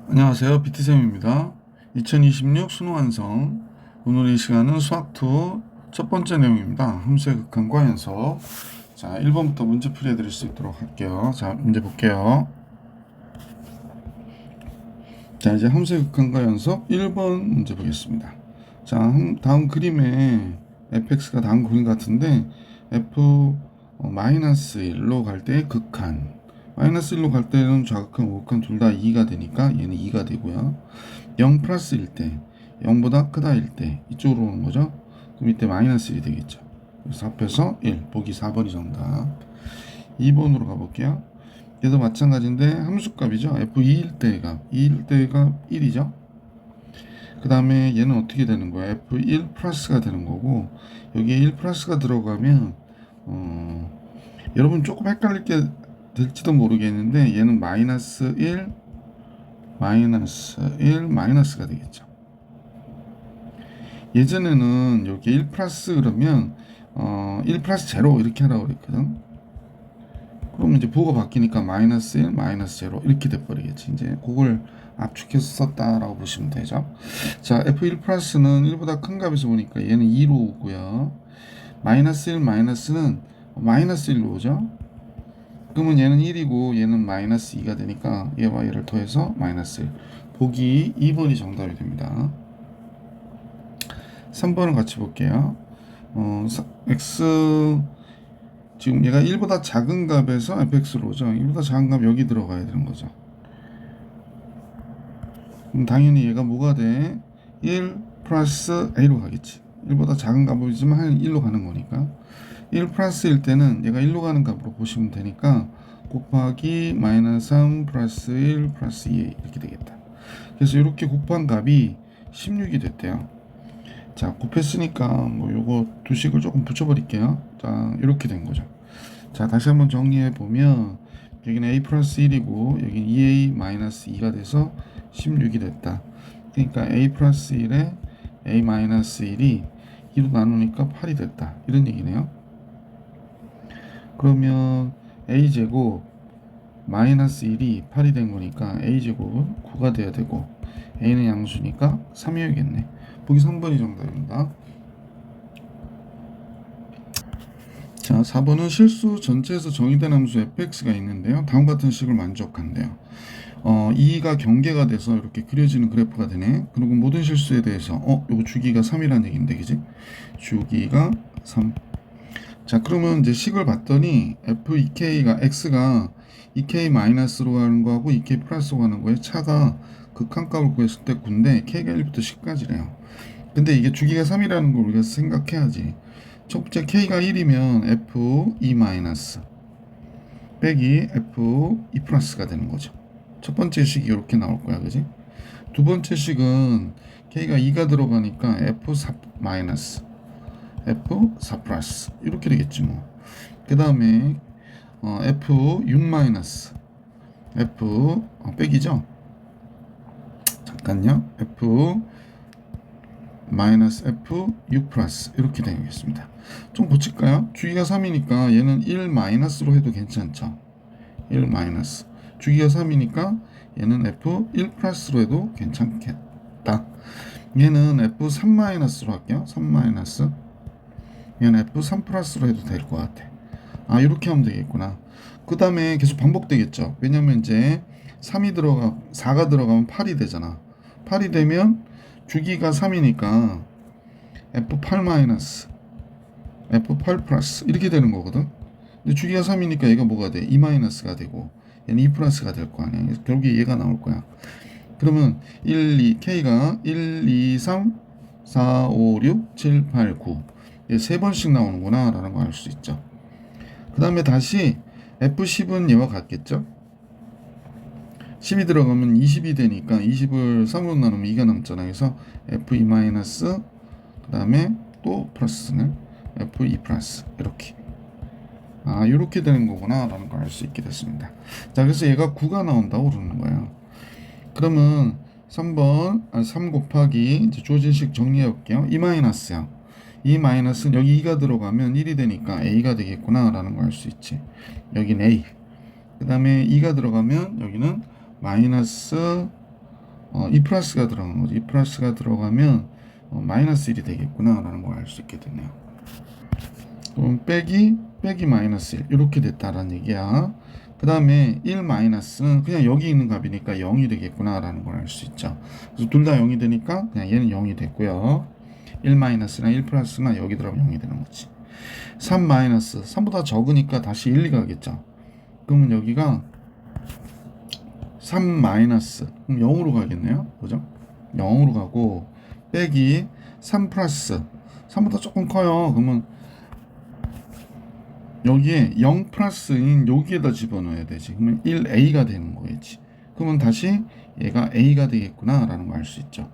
안녕하세요. 비트쌤입니다. 2026 수능 완성. 오늘 이 시간은 수학2 첫 번째 내용입니다. 함수의 극한과 연속. 자, 1번부터 문제 풀이해 드릴 수 있도록 할게요. 자, 문제 볼게요. 자, 이제 함수의 극한과 연속 1번 문제 보겠습니다. 자, 다음 그림에 fx가 다음 그림 같은데 f-1로 갈 때의 극한. 마이너스 1로 갈 때는 좌극한, 우극한 둘 다 2가 되니까 얘는 2가 되고요. 0 플러스 1 때, 0보다 크다 1 때, 이쪽으로 오는 거죠. 그럼 이때 마이너스 1이 되겠죠. 그래서 합해서 1, 보기 4번이 정답. 2번으로 가볼게요. 얘도 마찬가지인데 함수값이죠. f2일 때의 값, 2일 때의 값 1이죠. 그 다음에 얘는 어떻게 되는 거야? f1 플러스가 되는 거고, 여기에 1 플러스가 들어가면 여러분 조금 헷갈릴 게 될지도 모르겠는데 얘는 마이너스 1, 마이너스가 되겠죠. 예전에는 여기 1 플러스 그러면 1 플러스 제로 이렇게 하라고 그랬거든. 그럼 이제 부호가 바뀌니까 마이너스 1, 마이너스 제로 이렇게 돼버리겠지. 이제 그걸 압축해서 썼다라고 보시면 되죠. 자, f1 플러스는 1보다 큰 값에서 보니까 얘는 2로 오고요. 마이너스 1, 마이너스는 마이너스 1로 오죠. 그러면 얘는 1이고 얘는 마이너스 2가 되니까 얘와 얘를 더해서 마이너스 1. 보기 2번이 정답이 됩니다. 3번을 같이 볼게요. x 지금 얘가 1보다 작은 값에서 fx로 오죠. 1보다 작은 값 여기 들어가야 되는 거죠. 그럼 당연히 얘가 뭐가 돼? 1 플러스 a로 가겠지. 1보다 작은 값이지만 한 1로 가는 거니까 1 플러스 1 때는 얘가 1로 가는 값으로 보시면 되니까 곱하기 마이너스 3 플러스 1 플러스 2 이렇게 되겠다. 그래서 이렇게 곱한 값이 16이 됐대요. 자, 곱했으니까 뭐 요거 두 식을 조금 붙여버릴게요. 자, 이렇게 된 거죠. 자, 다시 한번 정리해 보면 여기는 a 플러스 1이고 여기는 2a 마이너스 2가 돼서 16이 됐다. 그러니까 a 플러스 1에 a 마이너스 1이 2로 나누니까 8이 됐다. 이런 얘기네요. 그러면 a제곱 마이너스 1이 8이 된 거니까 a제곱은 9가 돼야 되고 a는 양수니까 3이어야겠네. 보기 3번이 정답입니다. 자, 4번은 실수 전체에서 정의된 함수 fx가 있는데요. 다음 같은 식을 만족한대요. 2가 경계가 돼서 이렇게 그려지는 그래프가 되네. 그리고 모든 실수에 대해서 요거 주기가 3이라는 얘기인데, 그지? 주기가 3. 자, 그러면 이제 식을 봤더니 f2k가 x가 2k 마이너스로 가는 거하고 2k 플러스로 가는 거에 차가 극한값을 구했을 때 9인데 k가 1부터 10까지래요. 근데 이게 주기가 3이라는 걸 우리가 생각해야지. 첫 번째 k가 1이면 f2 마이너스 빼기 f2 플러스가 되는 거죠. 첫 번째 식이 이렇게 나올 거야, 그지? 두 번째 식은 k가 2가 들어가니까 f4 마이너스 f4 플러스 이렇게 되겠지 뭐. 그 다음에 f6 마이너스 f 빼기죠. 잠깐요. f 마이너스 f6 플러스 이렇게 되겠습니다. 좀 고칠까요? 주기가 3이니까 얘는 1 마이너스로 해도 괜찮죠. 1 마이너스 주기가 3이니까 얘는 f1 플러스로 해도 괜찮겠다. 얘는 f3 마이너스로 할게요. 3 마이너스 얘는 f3 플러스로 해도 될 것 같아. 아, 이렇게 하면 되겠구나. 그 다음에 계속 반복되겠죠. 왜냐면 이제 4가 들어가면 8이 되잖아. 8이 되면 주기가 3이니까 f8 마이너스 f8 플러스 이렇게 되는 거거든. 근데 주기가 3이니까 얘가 뭐가 돼? 2 마이너스가 되고 얘는 2 플러스가 될 거 아니야. 그래서 결국에 얘가 나올 거야. 그러면 k가 1, 2, 3, 4, 5, 6, 7, 8, 9 세 번씩 나오는구나 라는 거 알 수 있죠. 그 다음에 다시 F10은 얘와 같겠죠. 10이 들어가면 20이 되니까 20을 3으로 나누면 2가 남잖아. 그래서 F2 마이너스 그 다음에 또 플러스네 F2 플러스 이렇게 이렇게 되는 거구나 라는 걸 알 수 있게 됐습니다. 자, 그래서 얘가 9가 나온다고 그러는 거예요. 그러면 3번 3 곱하기 이제 주어진 식 정리해 볼게요. 2 마이너스야. 2 마이너스는 여기 2가 들어가면 1이 되니까 a가 되겠구나 라는 걸 알 수 있지. 여기는 a. 그 다음에 2가 들어가면 여기는 마이너스 2 플러스가 들어간 거죠. 2 플러스가 들어가면 마이너스 1이 되겠구나 라는 걸 알 수 있게 되네요. 그럼 빼기 마이너스 1 이렇게 됐다라는 얘기야. 그 다음에 1 마이너스는 그냥 여기 있는 값이니까 0이 되겠구나 라는 걸 알 수 있죠. 그래서 둘 다 0이 되니까 그냥 얘는 0이 됐고요. 1 마이너스나 1 플러스나 여기 들어가면 0이 되는 거지. 3 마이너스 3보다 적으니까 다시 1, 2가 가겠죠. 그러면 여기가 3 마이너스 그럼 0으로 가겠네요. 그죠? 0으로 가고 빼기 3 플러스 3보다 조금 커요. 그러면 여기에 0 플러스인 여기에다 집어넣어야 되지. 그러면 1a가 되는 거겠지. 그러면 다시 얘가 a가 되겠구나 라는 걸 알 수 있죠.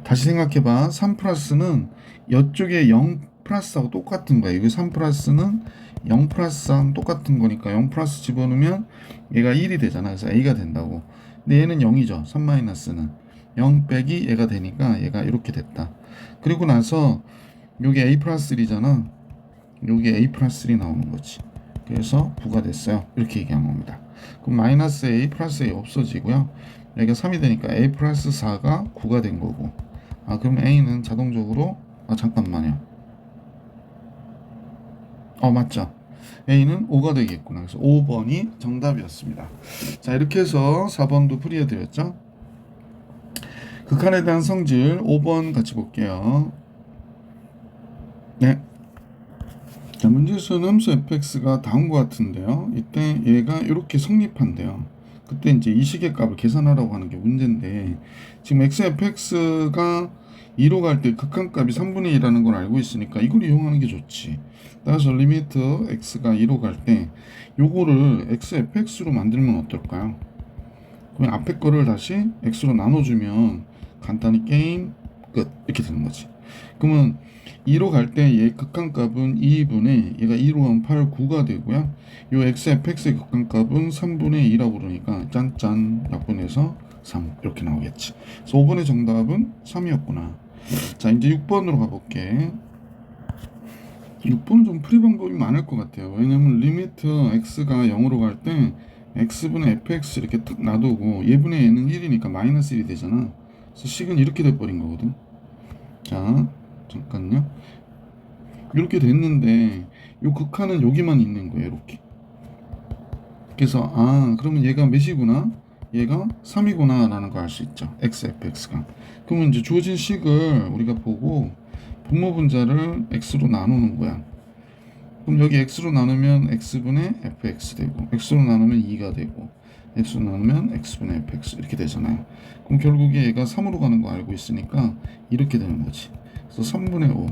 다시 생각해봐. 3 플러스는 이쪽에 0 플러스하고 똑같은 거야. 이거 3 플러스는 0 플러스랑 똑같은 거니까 0 플러스 집어넣으면 얘가 1이 되잖아. 그래서 a가 된다고. 근데 얘는 0이죠. 3 마이너스는 0 빼기 얘가 되니까 얘가 이렇게 됐다. 그리고 나서 여기 a 플러스 1이잖아. 여기 a 플러스 1이 나오는 거지. 그래서 9가 됐어요. 이렇게 얘기한 겁니다. 그럼 마이너스 a 플러스 a 없어지고요. 여기가 3이 되니까 a 플러스 4가 9가 된 거고. 그럼 a는 자동적으로 잠깐만요. 맞죠. a는 5가 되겠구나. 그래서 5번이 정답이었습니다. 자, 이렇게 해서 4번도 풀이해 드렸죠. 극한에 대한 성질 5번 같이 볼게요. 네. 자, 문제에서는 함수 fx가 다음과 같은데요. 이때 얘가 이렇게 성립한대요. 그때 이제 이 식의 값을 계산하라고 하는 게 문제인데, 지금 xfx가 2로 갈 때 극한값이 3분의 2라는 걸 알고 있으니까 이걸 이용하는 게 좋지. 따라서 리미트 x가 2로 갈 때 요거를 xfx로 만들면 어떨까요? 그럼 앞에 거를 다시 x로 나눠주면 간단히 게임 끝 이렇게 되는 거지. 그러면 2로 갈 때 얘 극한값은 2분의 얘가 2로 하면 8, 9가 되고요. 요 xfx의 극한값은 3분의 2라고 그러니까 짠짠 약분해서 3 이렇게 나오겠지. 그래서 5번의 정답은 3이었구나. 자, 이제 6번으로 가볼게. 6번은 좀 풀이 방법이 많을 것 같아요. 왜냐면 리미트 x가 0으로 갈 때 x분의 fx 이렇게 탁 놔두고 얘분의 얘는 1이니까 마이너스 1이 되잖아. 그래서 식은 이렇게 돼버린 거거든. 자, 잠깐요. 이렇게 됐는데 요 극한은 여기만 있는 거예요. 이렇게. 그래서 그러면 얘가 몇이구나? 얘가 3이구나 라는 걸 알 수 있죠. xfx가. 그러면 이제 주어진 식을 우리가 보고 분모 분자를 x로 나누는 거야. 그럼 여기 x로 나누면 x분의 fx 되고 x로 나누면 2가 되고 x로 나누면 x분의 fx 이렇게 되잖아요. 그럼 결국에 얘가 3으로 가는 거 알고 있으니까 이렇게 되는 거지. 그래서 3분의 5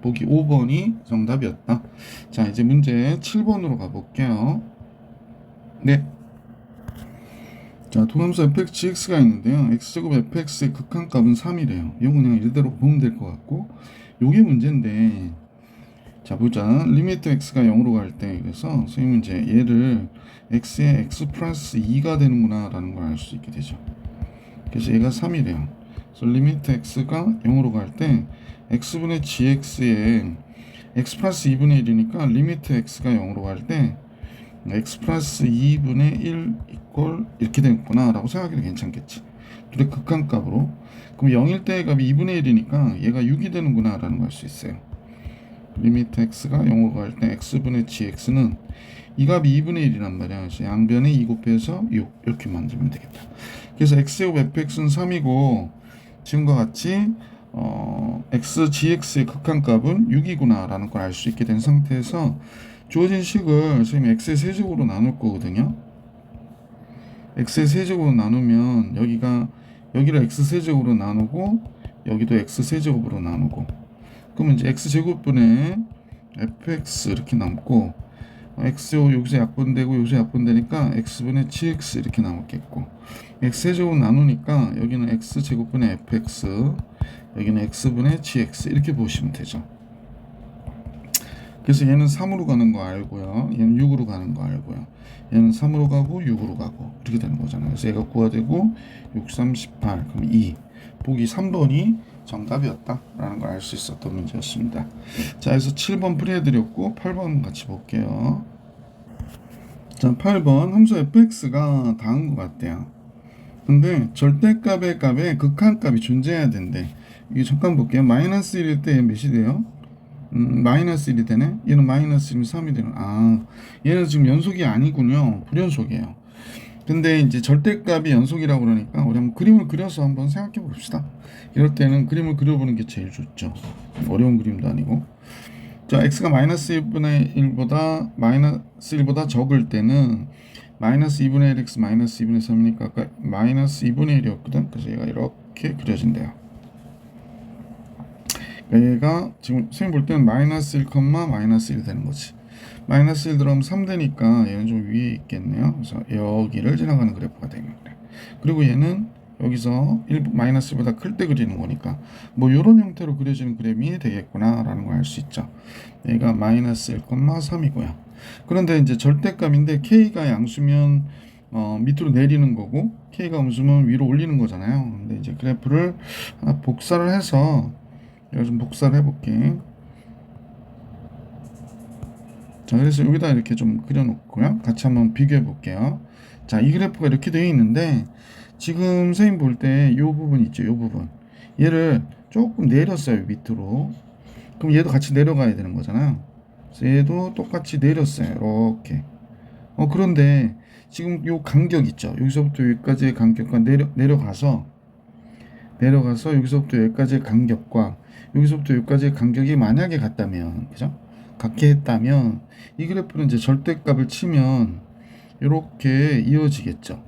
보기 5번이 정답이었다. 자, 이제 문제 7번으로 가볼게요. 네. 자, 도함수 fx가 있는데요. x제곱 fx의 극한값은 3이래요. 이거 그냥 이대로 보면 될 것 같고, 요게 문제인데, 자, 보자. 리미트 x가 0으로 갈 때, 그래서 선생님은 이제 얘를 x의 x 플러스 2가 되는구나 라는 걸 알 수 있게 되죠. 그래서 얘가 3이래요. 그래서 리미트 x가 0으로 갈 때 x분의 gx에 x 플러스 2분의 1이니까 리미트 x가 0으로 갈 때 x 플러스 2분의 1 이꼴 이렇게 되겠구나 라고 생각해도 괜찮겠지. 둘의 극한값으로. 그럼 0일 때의 값이 2분의 1이니까 얘가 6이 되는구나 라는 걸 알 수 있어요. 리미트 x가 0으로 갈 때 x분의 gx는 이 값이 2분의 1이란 말이야. 그래서 양변에 2 곱해서 6 이렇게 만들면 되겠다. 그래서 x제곱 fx는 3이고 지금과 같이 x gx의 극한값은 6이구나 라는 걸 알 수 있게 된 상태에서 주어진 식을 선생님이 x의 세제곱으로 나눌 거거든요. x의 세제곱으로 나누면 여기를 x 세제곱으로 나누고 여기도 x 세제곱으로 나누고 그러면 이제 x 제곱분의 fx 이렇게 남고 x 여기서 약분되고 여기서 약분되니까 x분의 gx 이렇게 남았겠고 x 세제곱 나누니까 여기는 x 제곱분의 fx 여기는 x분의 gx 이렇게 보시면 되죠. 그래서 얘는 3으로 가는 거 알고요. 얘는 6으로 가는 거 알고요. 얘는 3으로 가고 6으로 가고 이렇게 되는 거잖아요. 그래서 얘가 9가 되고 6, 3, 18 그럼 2 보기 3번이 정답이었다 라는 걸 알 수 있었던 문제였습니다. 자, 그래서 7번 풀이해드렸고 8번 같이 볼게요. 자, 8번 함수 fx가 다한 것 같대요. 근데 절대값의 값에 극한값이 존재해야 된대. 이게 잠깐 볼게요. 마이너스 1일 때 몇이 돼요? 마이너스 1이 되네? 얘는 마이너스 1이면 3이 되는. 아, 얘는 지금 연속이 아니군요. 불연속이에요. 근데 이제 절대값이 연속이라고 그러니까 우리 한번 그림을 그려서 한번 생각해 봅시다. 이럴 때는 그림을 그려보는 게 제일 좋죠. 어려운 그림도 아니고. 자, x가 마이너스 1분의 1보다 마이너스 1보다 적을 때는 마이너스 2분의 1x 마이너스 2분의 3이니까 아까 마이너스 2분의 1이었거든. 그래서 얘가 이렇게 그려진대요. 그러니까 얘가 지금 선생님 볼 때는 마이너스 1, 마이너스 1 되는 거지. 마이너스 1 들어가면 3 되니까 얘는 좀 위에 있겠네요. 그래서 여기를 지나가는 그래프가 되는 거래. 그리고 얘는 여기서 1, 마이너스 1보다 클 때 그리는 거니까 뭐 이런 형태로 그려지는 그림이 되겠구나 라는 걸 알 수 있죠. 얘가 마이너스 1, 3이고요. 그런데 이제 절대값인데 k가 양수면 밑으로 내리는 거고 k가 음수면 위로 올리는 거잖아요. 근데 이제 그래프를 복사를 해서 내가 좀 복사를 해볼게. 자, 그래서 여기다 이렇게 좀 그려놓고요. 같이 한번 비교해 볼게요. 자, 이 그래프가 이렇게 되어 있는데 지금 선생님 볼 때 이 부분 있죠, 이 부분. 얘를 조금 내렸어요, 밑으로. 그럼 얘도 같이 내려가야 되는 거잖아요. 그래서 얘도 똑같이 내렸어요, 이렇게. 그런데 지금 요 간격 있죠. 여기서부터 여기까지의 간격과 내려가서 여기서부터 여기까지의 간격과 여기서부터 여기까지의 간격이 만약에 같다면, 그죠? 같게 했다면 이 그래프는 이제 절대값을 치면 이렇게 이어지겠죠.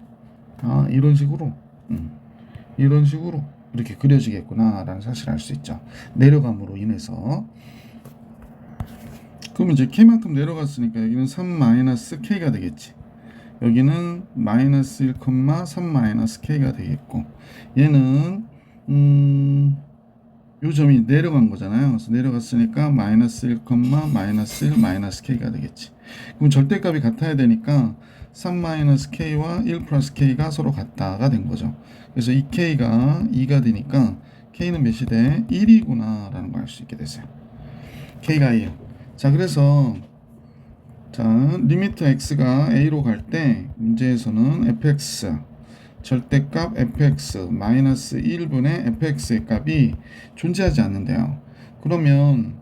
아, 이런 식으로 이렇게 그려지겠구나 라는 사실을 알 수 있죠. 내려감으로 인해서. 그럼 이제 k만큼 내려갔으니까 여기는 3-k가 되겠지. 여기는 마이너스 1, 3-k가 되겠고 얘는 요 점이 내려간 거잖아요. 그래서 내려갔으니까 마이너스 1, 마이너스 1, 마이너스 k가 되겠지. 그럼 절대값이 같아야 되니까 3-k와 1 플러스 k가 서로 같다가 된 거죠. 그래서 이 k가 2가 되니까 k는 몇이 돼? 1이구나 라는 걸 알 수 있게 됐어요. k가 1. 자, 그래서 자, 리미트 x가 a로 갈 때 문제에서는 fx 절대값 fx 마이너스 1분의 fx의 값이 존재하지 않는데요. 그러면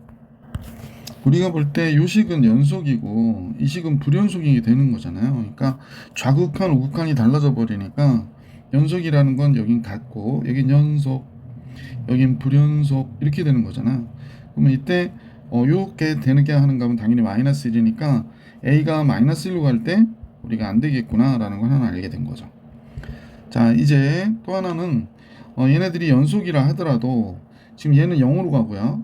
우리가 볼 때 요 식은 연속이고 이 식은 불연속이 되는 거잖아요. 그러니까 좌극한 우극한이 달라져 버리니까 연속이라는 건 여긴 같고 여긴 연속, 여긴 불연속 이렇게 되는 거잖아요. 그러면 이때 요렇게 되는 게 하는 값은 당연히 마이너스 1이니까 a가 마이너스 1로 갈 때 우리가 안 되겠구나 라는 걸 하나 알게 된 거죠. 자, 이제 또 하나는 얘네들이 연속이라 하더라도 지금 얘는 0으로 가고요.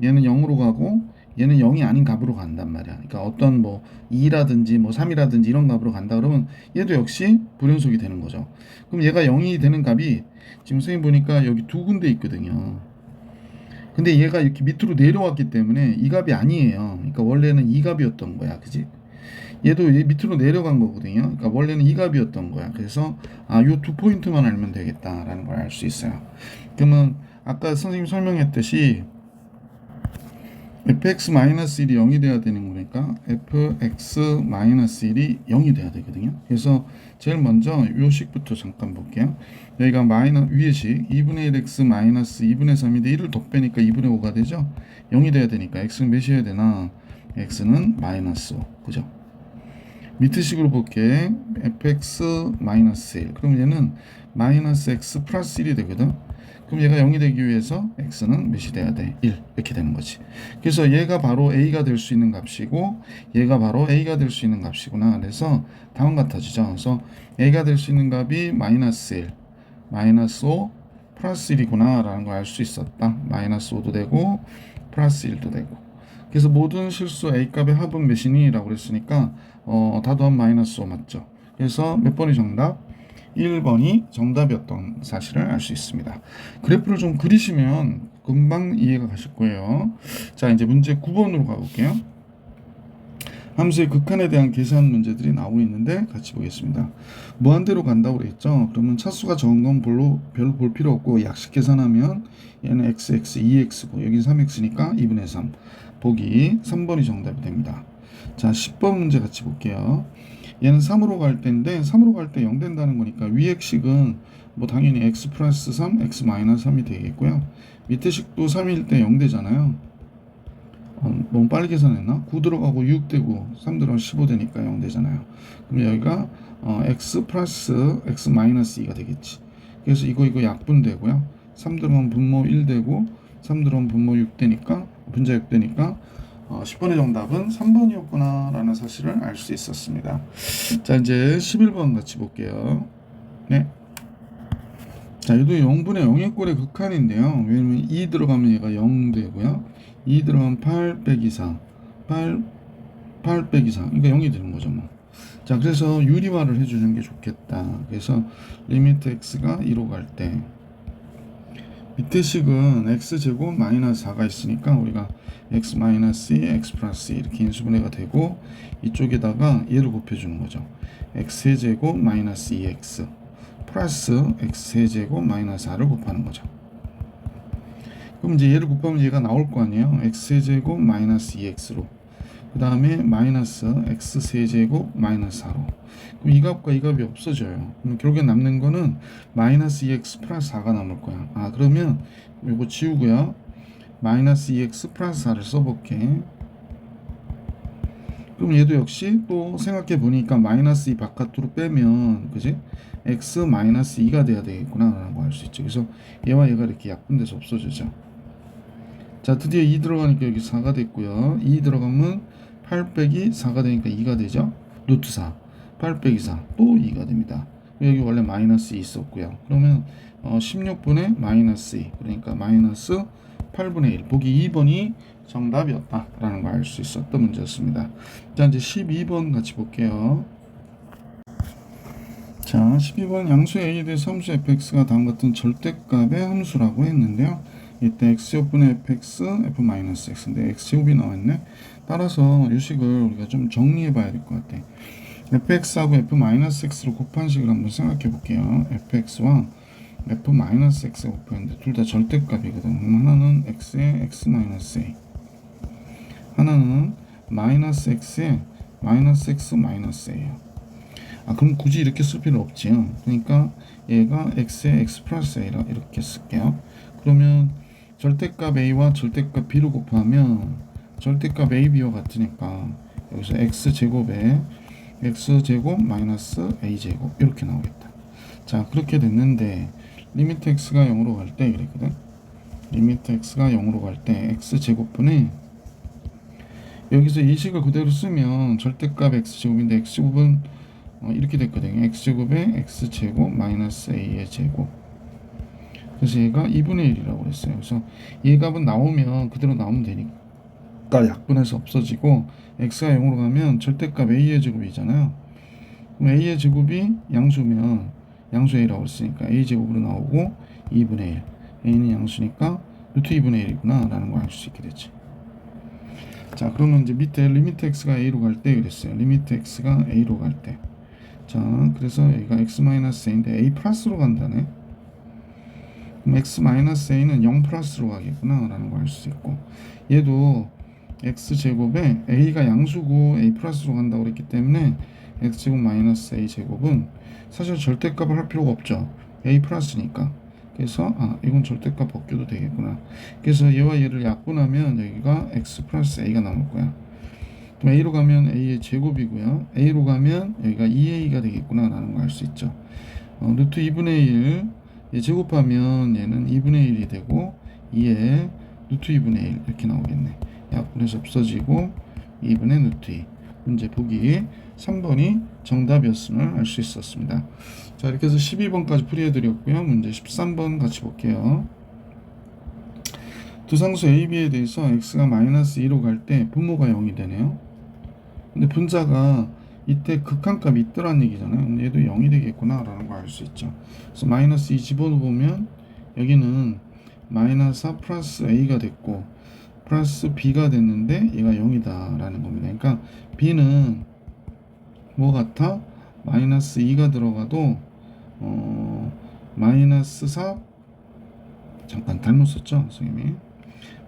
얘는 0으로 가고 얘는 0이 아닌 값으로 간단 말이야. 그러니까 어떤 뭐 2라든지 뭐 3이라든지 이런 값으로 간다 그러면 얘도 역시 불연속이 되는 거죠. 그럼 얘가 0이 되는 값이 지금 선생님 보니까 여기 두 군데 있거든요. 근데 얘가 이렇게 밑으로 내려왔기 때문에 이 값이 아니에요. 그러니까 원래는 이 값이었던 거야. 그지? 얘도 얘 밑으로 내려간 거거든요. 그러니까 원래는 이 값이었던 거야. 그래서 요 두 포인트만 알면 되겠다라는 걸 알 수 있어요. 그러면 아까 선생님 설명했듯이 fx-1이 0이 돼야 되는 거니까 fx-1이 0이 돼야 되거든요. 그래서 제일 먼저 요 식부터 잠깐 볼게요. 여기가 위의 식 2분의 1x 마이너스 2분의 3인데 1을 덧빼니까 2분의 5가 되죠. 0이 돼야 되니까 x는 몇이어야 되나? x는 마이너스 5. 그죠? 밑에 식으로 볼게. fx-1 그럼 얘는 마이너스 x 플러스 1이 되거든. 그럼 얘가 0이 되기 위해서 x는 몇이 돼야 돼? 1 이렇게 되는 거지. 그래서 얘가 바로 a가 될 수 있는 값이고 얘가 바로 a가 될 수 있는 값이구나. 그래서 다음 같아지죠. 그래서 a가 될 수 있는 값이 마이너스 1 마이너스 5 플러스 1이구나 라는 걸 알 수 있었다. 마이너스 5도 되고 플러스 1도 되고. 그래서 모든 실수 a 값의 합은 몇이니? 라고 그랬으니까 다도한 마이너스 5 맞죠. 그래서 몇 번이 정답? 1번이 정답이었던 사실을 알 수 있습니다. 그래프를 좀 그리시면 금방 이해가 가실 거예요. 자, 이제 문제 9번으로 가볼게요. 함수의 극한에 대한 계산 문제들이 나오고 있는데 같이 보겠습니다. 무한대로 간다고 그랬죠. 그러면 차수가 적은 건 별로 볼 필요 없고 약식 계산하면 얘는 x, 2x고 여긴 3x니까 2분의 3. 보기 3번이 정답이 됩니다. 자, 10번 문제 같이 볼게요. 얘는 3으로 갈 때인데 3으로 갈 때 0 된다는 거니까 위의 식은 뭐 당연히 x 플러스 3, x 마이너스 3이 되겠고요. 밑에 식도 3일 때 0 되잖아요. 너무 빨리 계산했나? 9 들어가고 6 되고 3 들어가고 15 되니까 0 되잖아요. 그럼 여기가 x 플러스 x 마이너스 2가 되겠지. 그래서 이거 약분되고요. 3 들어가면 분모 1 되고 3 들어가면 분모 6 되니까 분자 6 되니까 10번의 정답은 3번이었구나 라는 사실을 알 수 있었습니다. 자, 이제 11번 같이 볼게요. 네. 자, 얘도 0분의 0의 꼴의 극한인데요. 왜냐면 2 들어가면 얘가 0 되고요. 2 들어가면 8 빼기 4. 8 빼기 4. 그러니까 0이 되는 거죠, 뭐. 자, 그래서 유리화를 해주는 게 좋겠다. 그래서 리미트 x가 2로 갈 때 밑에 식은 x제곱 마이너스 4가 있으니까 우리가 x 마이너스 2, x 플러스 2 이렇게 인수분해가 되고 이쪽에다가 얘를 곱해주는 거죠. x제곱 마이너스 2x 플러스 x제곱 마이너스 4를 곱하는 거죠. 그럼 이제 얘를 곱하면 얘가 나올 거 아니에요. x제곱 마이너스 2x로 그 다음에 마이너스 x세제곱 마이너스 4로 그럼 이 값과 이 값이 없어져요. 그럼 결국에 남는 거는 마이너스 2x 플러스 4가 남을 거야. 그러면 이거 지우고요. 마이너스 2x 플러스 4를 써볼게. 그럼 얘도 역시 또 생각해 보니까 마이너스 2 바깥으로 빼면 그지? x 마이너스 2가 돼야 되겠구나 라는 거 알 수 있죠. 그래서 얘와 얘가 이렇게 약분돼서 없어지죠. 자, 드디어 2 들어가니까 여기 4가 됐고요. 2 들어가면 8 빼기 4가 되니까 2가 되죠. 루트 4 8 빼기 4 또 2가 됩니다. 여기 원래 마이너스 2 있었고요. 그러면 16분의 마이너스 2 그러니까 마이너스 8분의 1 보기 2번이 정답이었다 라는 걸 알 수 있었던 문제였습니다. 자, 이제 12번 같이 볼게요. 자, 12번 양수 A에 대해서 함수 fx가 다음 같은 절대값의 함수라고 했는데요. 이때 x제곱분의 fx, f-x인데 x제곱이 나왔네. 따라서 이 식을 우리가 좀 정리해 봐야 될 것 같아. fx하고 f-x로 곱한 식을 한번 생각해 볼게요. fx와 f-x가 곱했는데 둘 다 절대값이거든. 하나는 x에 x-a 하나는 마이너스 x에 마이너스 x 마이너스 a예요. 그럼 굳이 이렇게 쓸 필요 없지요. 그러니까 얘가 x에 x 플러스 a라 이렇게 쓸게요. 그러면 절대값 a와 절대값 b를 곱하면 절대값 a, b와 같으니까 여기서 x제곱에 x제곱 마이너스 a제곱 이렇게 나오겠다. 자, 그렇게 됐는데 리미트 x가 0으로 갈 때 이랬거든. 리미트 x가 0으로 갈 때 x제곱분에 여기서 이 식을 그대로 쓰면 절대값 x제곱인데 x제곱은 이렇게 됐거든요. x제곱에 x제곱 마이너스 a의 제곱. 그래서 얘가 2분의 1이라고 그랬어요. 그래서 이 값은 나오면 그대로 나오면 되니까 약분해서 없어지고 x가 0으로 가면 절대값 a의 제곱이잖아요. 그럼 a의 제곱이 양수면 양수 a라고 했으니까 a 제곱으로 나오고 2분의 1 a는 양수니까 루트 2분의 1이구나 라는 걸 알 수 있게 되지. 자, 그러면 이제 밑에 리미트 x가 a로 갈 때 그랬어요. 리미트 x가 a로 갈 때. 자, 그래서 여기가 x-a인데 a 플러스로 간다네. 그럼 x-a는 0 플러스로 가겠구나 라는 걸 알 수 있고 얘도 x제곱에 a가 양수고 a 플러스로 간다고 그랬기 때문에 x제곱 마이너스 a제곱은 사실 절대값을 할 필요가 없죠. a 플러스니까. 그래서 이건 절대값 벗겨도 되겠구나. 그래서 얘와 얘를 약분하면 여기가 x 플러스 a가 남을 거야. 그럼 a로 가면 a의 제곱이고요. a로 가면 여기가 2a가 되겠구나 라는 걸 알 수 있죠. 루트 2분의 1 얘 제곱하면 얘는 2분의 1이 되고 2에 루트 2분의 1 이렇게 나오겠네. 약분해서 없어지고 2분의 루트 2. 문제 보기 3번이 정답이었음을 알 수 있었습니다. 자, 이렇게 해서 12번까지 풀이해드렸고요. 문제 13번 같이 볼게요. 두 상수 A, B에 대해서 x가 마이너스 2로 갈 때 분모가 0이 되네요. 근데 분자가 이때 극한값이 있더란 얘기잖아요. 근데 얘도 0이 되겠구나 라는 걸 알 수 있죠. 그래서 마이너스 2 집어넣으면 여기는 마이너스 4 플러스 a가 됐고 플러스 b가 됐는데 얘가 0이다 라는 겁니다. 그러니까 b는 뭐 같아? 마이너스 2가 들어가도 마이너스 4 잠깐 잘못 썼죠 선생님이.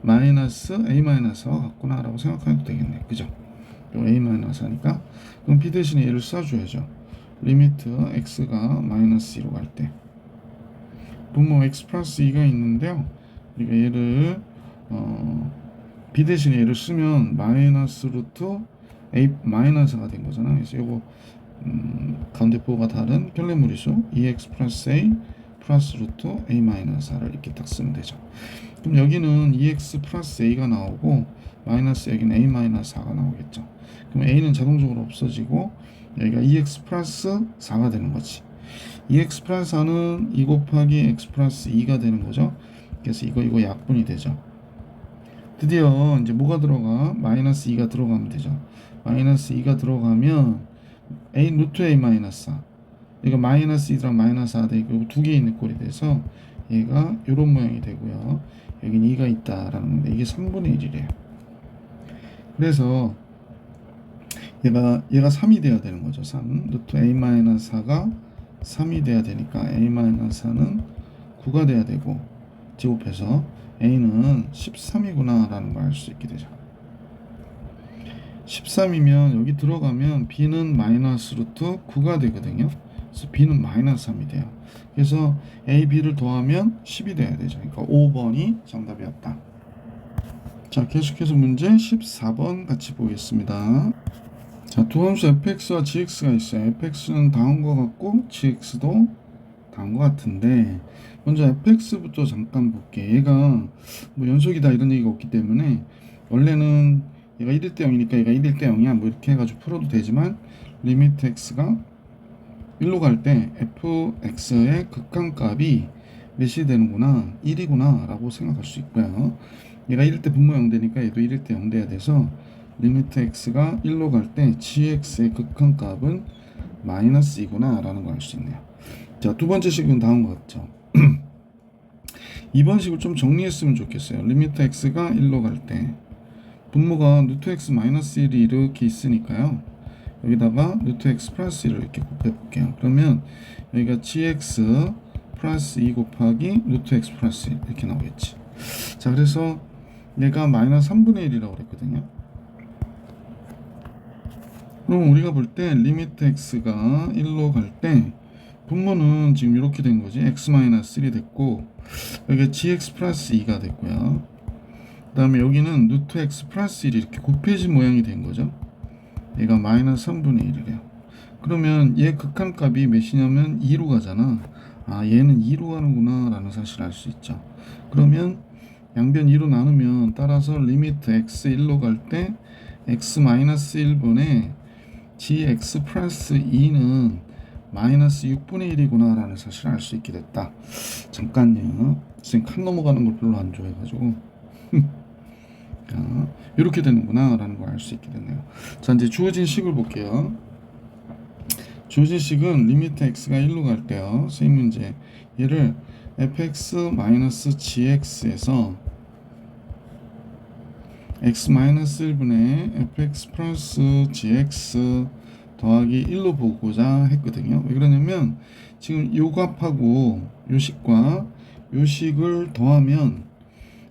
마이너스 a 마이너스 4가 같구나 라고 생각해도 되겠네. 그죠? 요 a-4니까 그럼 b 대신에 얘를 써줘야죠. 리미트 x가 마이너스 2로 갈 때 분모 x 플러스 2가 있는데요. 우리가 얘를 b 대신에 얘를 쓰면 마이너스 루트 a 마이너스가 된 거잖아. 그래서 요거 가운데 부호가 다른 편례무리수 2x 플러스 a 플러스 루트 a 마이너스 4를 이렇게 딱 쓰면 되죠. 그럼 여기는 2x 플러스 a가 나오고 마이너스 여기는 a 마이너스 4가 나오겠죠. 그럼 a는 자동적으로 없어지고 여기가 2x 플러스 4가 되는 거지. 2x 플러스 4는 2 곱하기 x 플러스 2가 되는 거죠. 그래서 이거 약분이 되죠. 드디어 이제 뭐가 들어가? 마이너스 2가 들어가면 되죠. 마이너스 2가 들어가면 a 루트 a 마이너스 4. 이거 마이너스 2랑 마이너스 4 되고 두 개 있는 꼴이 돼서 얘가 이런 모양이 되고요. 여긴 2가 있다라는 건데 이게 3분의 1이래요. 그래서 얘가 3이 돼야 되는 거죠. 3 루트 a 마이너스 4가 3이 돼야 되니까 a 마이너스 4는 9가 돼야 되고 제곱해서 a는 13이구나 라는 걸 알 수 있게 되죠. 13이면 여기 들어가면 b는 마이너스 루트 9가 되거든요. 그래서 b는 마이너스 3이 돼요. 그래서 a, b를 더하면 10이 돼야 되죠. 그러니까 5번이 정답이었다. 자, 계속해서 문제 14번 같이 보겠습니다. 자, 두 함수 fx와 gx가 있어요. fx는 다운 것 같고 gx도 다운 것 같은데 먼저 fx부터 잠깐 볼게. 얘가 뭐 연속이다 이런 얘기가 없기 때문에 원래는 얘가 1일 때 0이니까 얘가 1일 때 0이야 뭐 이렇게 해가지고 풀어도 되지만 리미트 x가 1로 갈 때 fx의 극한값이 몇이 되는구나 1이구나 라고 생각할 수 있고요. 얘가 1일 때 분모 0 되니까 얘도 1일 때 0 돼야 돼서 리미트 x가 1로 갈 때 gx의 극한값은 마이너스 2구나 라는 걸 알 수 있네요. 자, 두 번째 식은 다음 것 같죠. 이번 식을 좀 정리했으면 좋겠어요. 리미트 x가 1로 갈 때 분모가 루트 x 마이너스 1이 이렇게 있으니까요. 여기다가 루트 x 플러스 1을 이렇게 곱해 볼게요. 그러면 여기가 gx 플러스 2 곱하기 루트 x 플러스 1 이렇게 나오겠지. 자, 그래서 얘가 마이너스 3분의 1이라고 그랬거든요. 그럼 우리가 볼 때 리미트 x가 1로 갈 때 분모는 지금 이렇게 된 거지. x-3이 됐고 여기가 gx 플러스 2가 됐고요. 그 다음에 여기는 루트 x 플러스 1이 이렇게 곱해진 모양이 된 거죠. 얘가 마이너스 3분의 1이래요. 그러면 얘 극한값이 몇이냐면 2로 가잖아. 아, 얘는 2로 가는구나 라는 사실을 알 수 있죠. 그러면 양변 2로 나누면 따라서 리미트 x 1로 갈 때 x-1분의 gx 플러스 2는 마이너스 6분의 1이구나 라는 사실을 알 수 있게 됐다. 잠깐요. 선생님 칸 넘어가는 걸 별로 안 좋아해가지고 이렇게 되는구나 라는 걸 알 수 있게 됐네요. 자, 이제 주어진 식을 볼게요. 주어진 식은 리미트 x가 1로 갈 때요. 선생님 문제 얘를 fx-gx에서 x-1분의 fx 플러스 gx 더하기 1로 보고자 했거든요. 왜 그러냐면 지금 요 값하고 요 식과 요 식을 더하면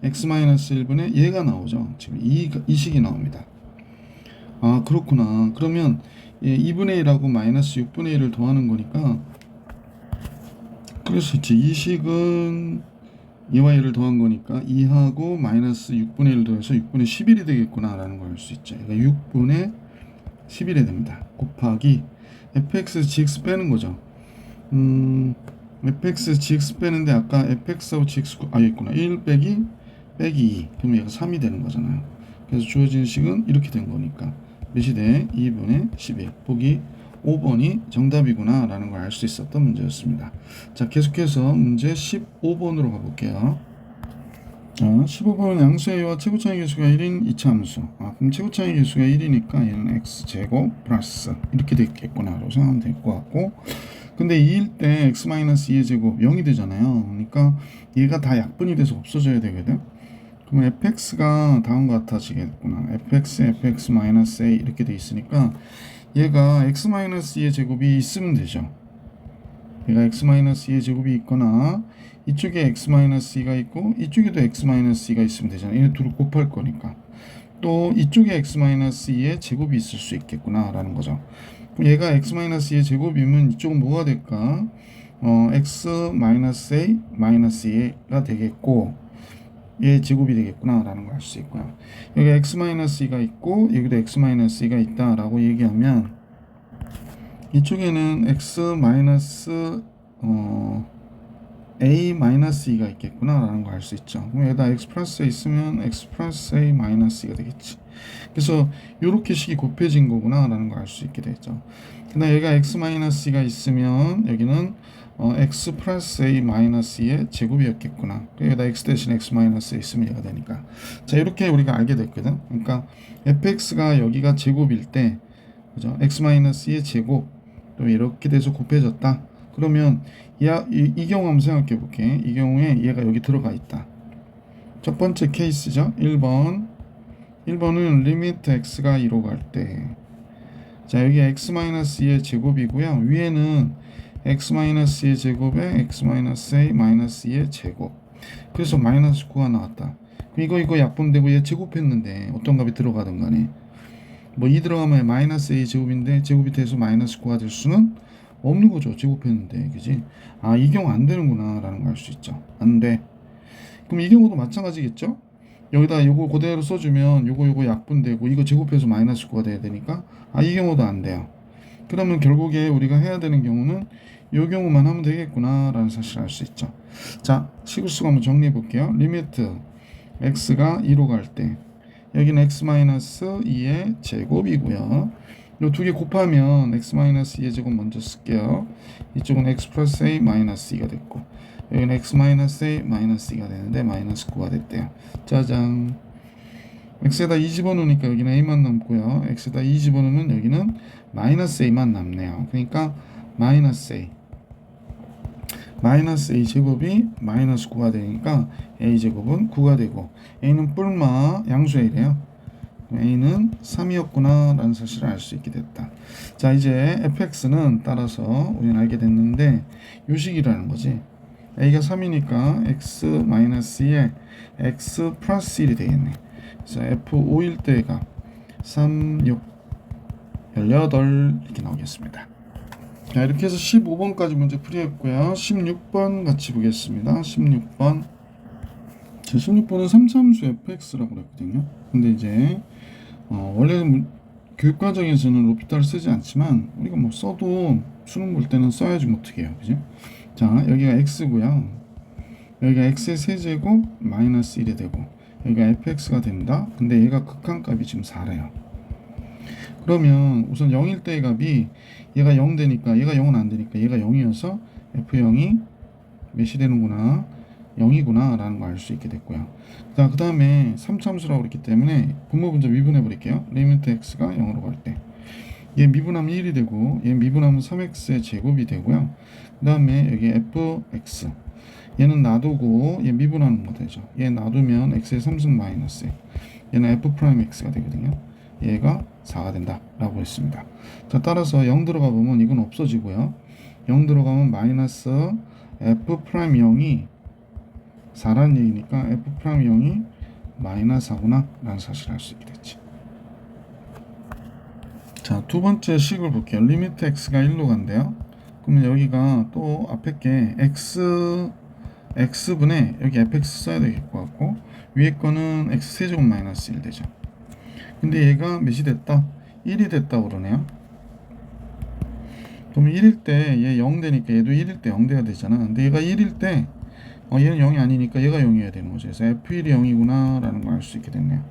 x-1분의 얘가 나오죠. 지금 이 식이 나옵니다. 아, 그렇구나. 그러면 2분의 1하고 마이너스 6분의 1을 더하는 거니까 그럴 수 있지. 이 식은 2와 1을 더한 거니까 2하고 마이너스 6분의 1을 더해서 6분의 11이 되겠구나 라는 걸 알 수 있죠. 그러니까 6분의 11이 됩니다. 곱하기 fx, gx 빼는 거죠. fx, gx 빼는데 아까 fx하고 gx 여기 있구나. 1 빼기 2 그러면 얘가 3이 되는 거잖아요. 그래서 주어진 식은 이렇게 된 거니까 몇이 돼? 2분의 11 보기 5번이 정답이구나 라는 걸 알 수 있었던 문제였습니다. 자, 계속해서 문제 15번으로 가볼게요. 자, 15번은 양수의 최고차의 개수가 1인 2차 함수. 그럼 최고차의 개수가 1이니까 얘는 x제곱 플러스 이렇게 되겠구나 라고 생각하면 될 것 같고, 근데 2일 때 x-2의 제곱 0이 되잖아요. 그러니까 얘가 다 약분이 돼서 없어져야 되거든. 그러면 fx가 다음과 같아지겠구나. fx, fx-a 이렇게 돼 있으니까 얘가 x-2의 제곱이 있으면 되죠. 얘가 x-2의 제곱이 있거나 이쪽에 x-2가 있고 이쪽에도 x-2가 있으면 되잖아요. 얘네 둘을 곱할 거니까. 또 이쪽에 x-2의 제곱이 있을 수 있겠구나 라는 거죠. 그럼 얘가 x-2의 제곱이면 이쪽은 뭐가 될까? x-a-2가 되겠고 얘 제곱이 되겠구나 라는 걸 알 수 있고요. 여기 x-2가 있고 여기도 x-2가 있다 라고 얘기하면 이쪽에는 a-2가 있겠구나 라는 걸 알 수 있죠. 그럼 여기다 x 플러스 a 있으면 x 플러스 a 마이너스 2가 되겠지. 그래서 이렇게 식이 곱해진 거구나 라는 걸 알 수 있게 되죠. 근데 여기가 x 마이너스가 있으면 여기는 x 플러스 a 마이너스 2의 제곱이었겠구나. 여기다 x 대신 x 마이너스 있으면 얘가 되니까. 자, 이렇게 우리가 알게 됐거든. 그러니까 fx가 여기가 제곱일 때, 그죠? x 마이너스 2의 제곱 또 이렇게 돼서 곱해졌다. 그러면 이 경우 한번 생각해 볼게. 이 경우에 얘가 여기 들어가 있다. 첫 번째 케이스죠. 1번은 리미트 x가 2로 갈 때, 자, 여기 x-2의 제곱이고요. 위에는 x-2의 제곱에 x-a-2의 제곱. 그래서 마이너스 9가 나왔다. 이거 약분되고 얘 제곱했는데 어떤 값이 들어가든 간에 뭐 2 들어가면 마이너스 a 제곱인데 제곱이 돼서 마이너스 9가 될 수는 없는 거죠. 제곱했는데, 그지? 아, 이 경우 안 되는구나 라는 걸 알 수 있죠. 안 돼. 그럼 이 경우도 마찬가지겠죠? 여기다 요거 그대로 써주면 요거 약분되고 이거 제곱해서 마이너스 9가 돼야 되니까 이 경우도 안 돼요. 그러면 결국에 우리가 해야 되는 경우는 요 경우만 하면 되겠구나 라는 사실을 알 수 있죠. 자, 식을수가 한번 정리해 볼게요. 리미트 x가 2로 갈 때 여기는 x-2의 제곱이고요. 요 두 개 곱하면 x-2의 제곱 먼저 쓸게요. 이쪽은 x 플러스 a 마이너스 2가 됐고 여기는 x 마이너스 a 마이너스 2가 되는데 마이너스 9가 됐대요. 짜잔. x에다 2 집어넣으니까 여기는 a만 남고요. x에다 2 집어넣으면 여기는 마이너스 a만 남네요. 그러니까 마이너스 a 제곱이 마이너스 9가 되니까 a 제곱은 9가 되고 a는 뿔마 양수이래요. a는 3이었구나 라는 사실을 알 수 있게 됐다. 자, 이제 fx는 따라서 우리는 알게 됐는데 요식이라는 거지. a가 3이니까 x-2에 x 플러스 1이 되겠네. 그래서 f5일 때가 3, 6, 18 이렇게 나오겠습니다. 자, 이렇게 해서 15번까지 문제 풀이했고요. 16번 같이 보겠습니다. 16번. 자, 16번은 3차함수 fx라고 그랬거든요. 근데 이제 원래는 교육과정에서는 로피탈을 쓰지 않지만 우리가 뭐 써도 수능 볼 때는 써야지 뭐 어떻게 해요, 그죠? 자, 여기가 x고요. 여기가 x의 세제곱 마이너스 1이 되고 여기가 fx가 된다. 근데 얘가 극한값이 지금 4래요. 그러면 우선 0일 때의 값이 얘가 0 되니까 얘가 0은 안 되니까 얘가 0이어서 f0이 몇이 되는구나, 0이구나 라는 걸 알 수 있게 됐고요. 자, 그 다음에 3차함수라고 그랬기 때문에 분모 분자 미분해 버릴게요. 리미트 x가 0으로 갈 때 얘 미분하면 1이 되고 얘 미분하면 3x의 제곱이 되고요. 그 다음에 여기 fx 얘는 놔두고 얘 미분하는 거 되죠. 얘 놔두면 x의 3승 마이너스 얘는 f 프라임 x가 되거든요. 얘가 4가 된다 라고 했습니다. 자, 따라서 0 들어가 보면 이건 없어지고요. 0 들어가면 마이너스 f 프라임 0이 4라는 얘기니까 f 프라임 0이 마이너스 4구나 라는 사실을 알 수 있게 됐지. 자, 두 번째 식을 볼게요. 리미트 x가 1로 간대요. 그러면 여기가 또 앞에 게 x분의 여기 fx 써야 되겠고 같고 위에 거는 x 세제곱 마이너스 1 되죠. 근데 얘가 몇이 됐다? 1이 됐다고 그러네요. 그러면 1일 때 얘 0 되니까 얘도 1일 때 0 돼야 되잖아. 근데 얘가 1일 때 얘는 0이 아니니까 얘가 0이어야 되는 거죠. 그래서 f1이 0이구나 라는 걸 알 수 있게 됐네요.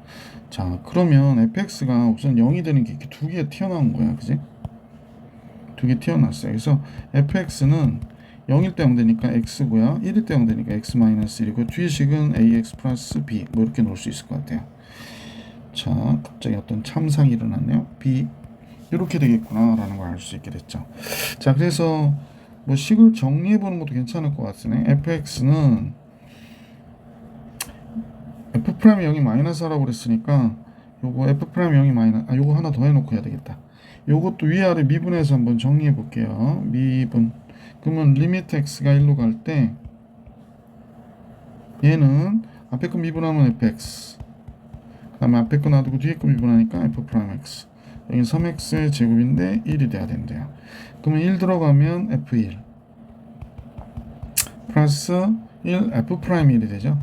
자, 그러면 fx가 우선 0이 되는 게 이렇게 두 개 튀어나온 거야, 그지? 두 개 튀어나왔어요. 그래서 fx는 0일 때 0 되니까 x고요. 1일 때 0 되니까 x-1이고 뒤에 식은 ax 플러스 b 뭐 이렇게 놓을 수 있을 것 같아요. 자, 갑자기 어떤 참상이 일어났네요. b 이렇게 되겠구나 라는 걸 알 수 있게 됐죠. 자, 그래서 뭐 식을 정리해 보는 것도 괜찮을 것 같으네. fx는 f 프라임 0이 마이너스 하라고 그랬으니까 요거 f 프라임 0이 마이너스 요거 하나 더 해놓고 해야 되겠다. 요것도 위아래 미분해서 한번 정리해 볼게요. 미분. 그러면 리미트 x가 1로 갈 때 얘는 앞에 거 미분하면 fx, 그 다음에 앞에 거 놔두고 뒤에 거 미분하니까 f 프라임 x. 여기 3x의 제곱인데 1이 돼야 된대요. 그러면 1 들어가면 f1 플러스 1 f 프라임 1이 되죠.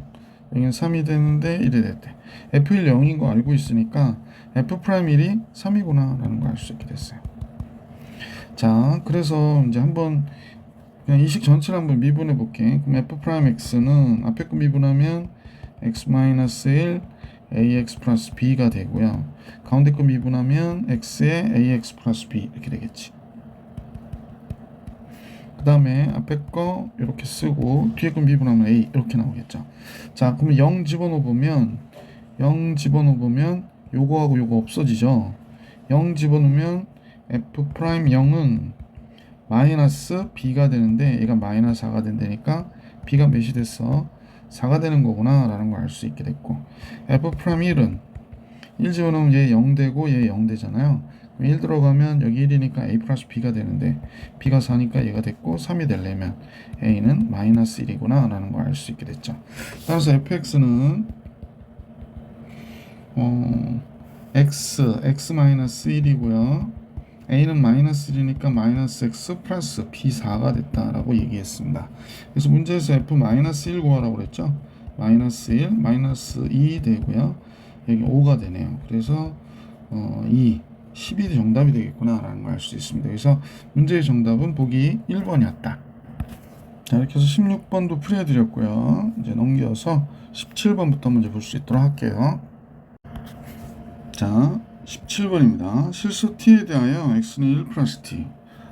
여기는 3이 되는데 1이 됐대. f1 0인 거 알고 있으니까 f 프라임 1이 3이구나 라는 걸 알 수 있게 됐어요. 자, 그래서 이제 한번 그냥 이식 전체를 한번 미분해 볼게. 그럼 f 프라임 x는 앞에 거 미분하면 x 마이너스 1 ax 플러스 b가 되고요. 가운데 거 미분하면 x에 ax 플러스 b 이렇게 되겠지. 그 다음에 앞에 거 이렇게 쓰고 뒤에 거 미분하면 a 이렇게 나오겠죠. 자, 그러면 0 집어넣으면 요거하고 요거 없어지죠. 0 집어넣으면 f 프라임 0은 마이너스 b가 되는데 얘가 마이너스 4가 된다니까 b가 몇이 됐어? 4가 되는 거구나 라는 걸 알 수 있게 됐고, f 프라임 1은 1 집어넣으면 얘 0 되고 얘 0 되잖아요. 1 들어가면 여기 1이니까 a 플러스 b가 되는데 b가 4니까 얘가 됐고 3이 되려면 a는 마이너스 1이구나 라는 걸 알 수 있게 됐죠. 따라서 fx는 x 마이너스 1이고요. a는 마이너스 1이니까 마이너스 x 플러스 b4가 됐다라고 얘기했습니다. 그래서 문제에서 f 마이너스 1 구하라고 그랬죠. 마이너스 1, 마이너스 2 되고요. 여기 5가 되네요. 그래서 2, 12이 정답이 되겠구나 라는 걸 알 수 있습니다. 그래서 문제의 정답은 보기 1번이었다. 자, 이렇게 해서 16번도 풀이해드렸고요. 이제 넘겨서 17번부터 문제 볼 수 있도록 할게요. 자, 17번입니다. 실수 t에 대하여 x는 1 플러스 t.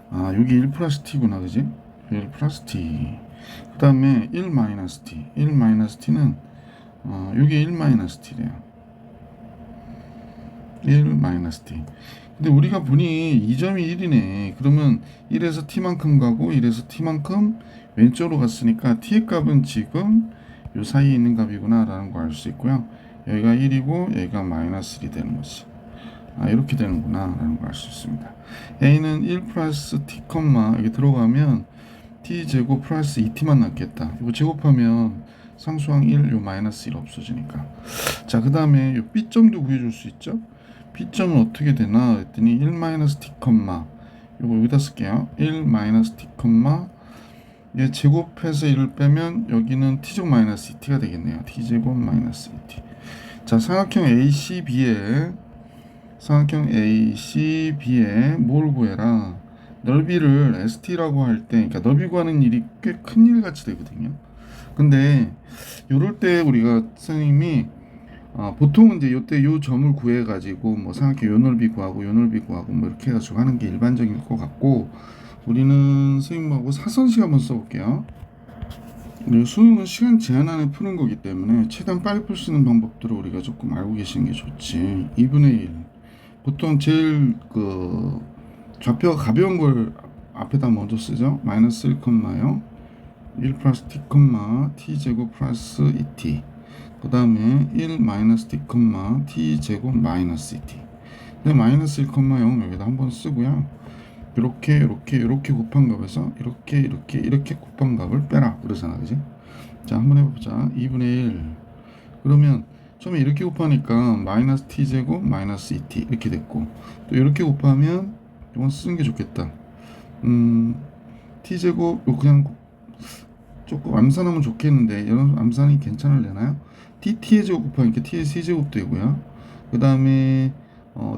아, 여기 1 플러스 t구나, 그지? 1 플러스 t. 그 다음에 1 마이너스 t. 1 마이너스 t는 여기 1 마이너스 t래요. 1 마이너스 t. 근데 우리가 보니 이 점이 1이네. 그러면 1에서 t만큼 가고 1에서 t만큼 왼쪽으로 갔으니까 t의 값은 지금 요 사이에 있는 값이구나 라는 거 알 수 있고요. 여기가 1이고 여기가 마이너스 1이 되는 거지. 아, 이렇게 되는구나 라는 걸 알 수 있습니다. a는 1 플러스 t, 여기 들어가면 t 제곱 플러스 2t만 남겠다. 이거 제곱하면 상수항 1, 요 마이너스 1 없어지니까. 자, 그 다음에 요 b점도 구해줄 수 있죠. b점은 어떻게 되나 했더니 1 마이너스 t, 요거 여기다 쓸게요. 1 마이너스 t, 얘 제곱해서 1을 빼면 여기는 t제곱 마이너스 2t가 되겠네요. t제곱 마이너스 2t. 자, 삼각형 ACB에 뭘 구해라? 넓이를 ST라고 할 때, 그러니까 넓이 구하는 일이 꽤 큰 일 같이 되거든요. 근데 요럴 때 우리가 선생님이 보통은 이제 요때 요 점을 구해 가지고 뭐 삼각형 요 넓이 구하고 요 넓이 구하고 뭐 이렇게 해가지고 하는 게 일반적일 것 같고, 우리는 선생님하고 사선식 한번 써볼게요. 수능은 시간 제한 안에 푸는 거기 때문에 최대한 빨리 풀 수 있는 방법들을 우리가 조금 알고 계시는 게 좋지. 2분의 1. 보통 제일 좌표가 가벼운 걸 앞에다 먼저 쓰죠. 마이너스 1,0 1 플러스 t, t 제곱 플러스 2t. 그 다음에 1 마이너스 t, t 제곱 마이너스 2t. 근데 마이너스 1,0 여기다 한번 쓰고요. 이렇게 곱한 값에서 이렇게 곱한 값을 빼라 그러잖아, 그지? 자, 한번 해보자. 2분의 1. 그러면 처음에 이렇게 곱하니까 마이너스 t 제곱 마이너스 2t 이렇게 됐고, 또 이렇게 곱하면 이건 쓰는 게 좋겠다. t 제곱 그냥 조금 암산하면 좋겠는데 이런 암산이 괜찮을려나요? t의 제곱 곱하니까 t의 세제곱 되고요. 그 다음에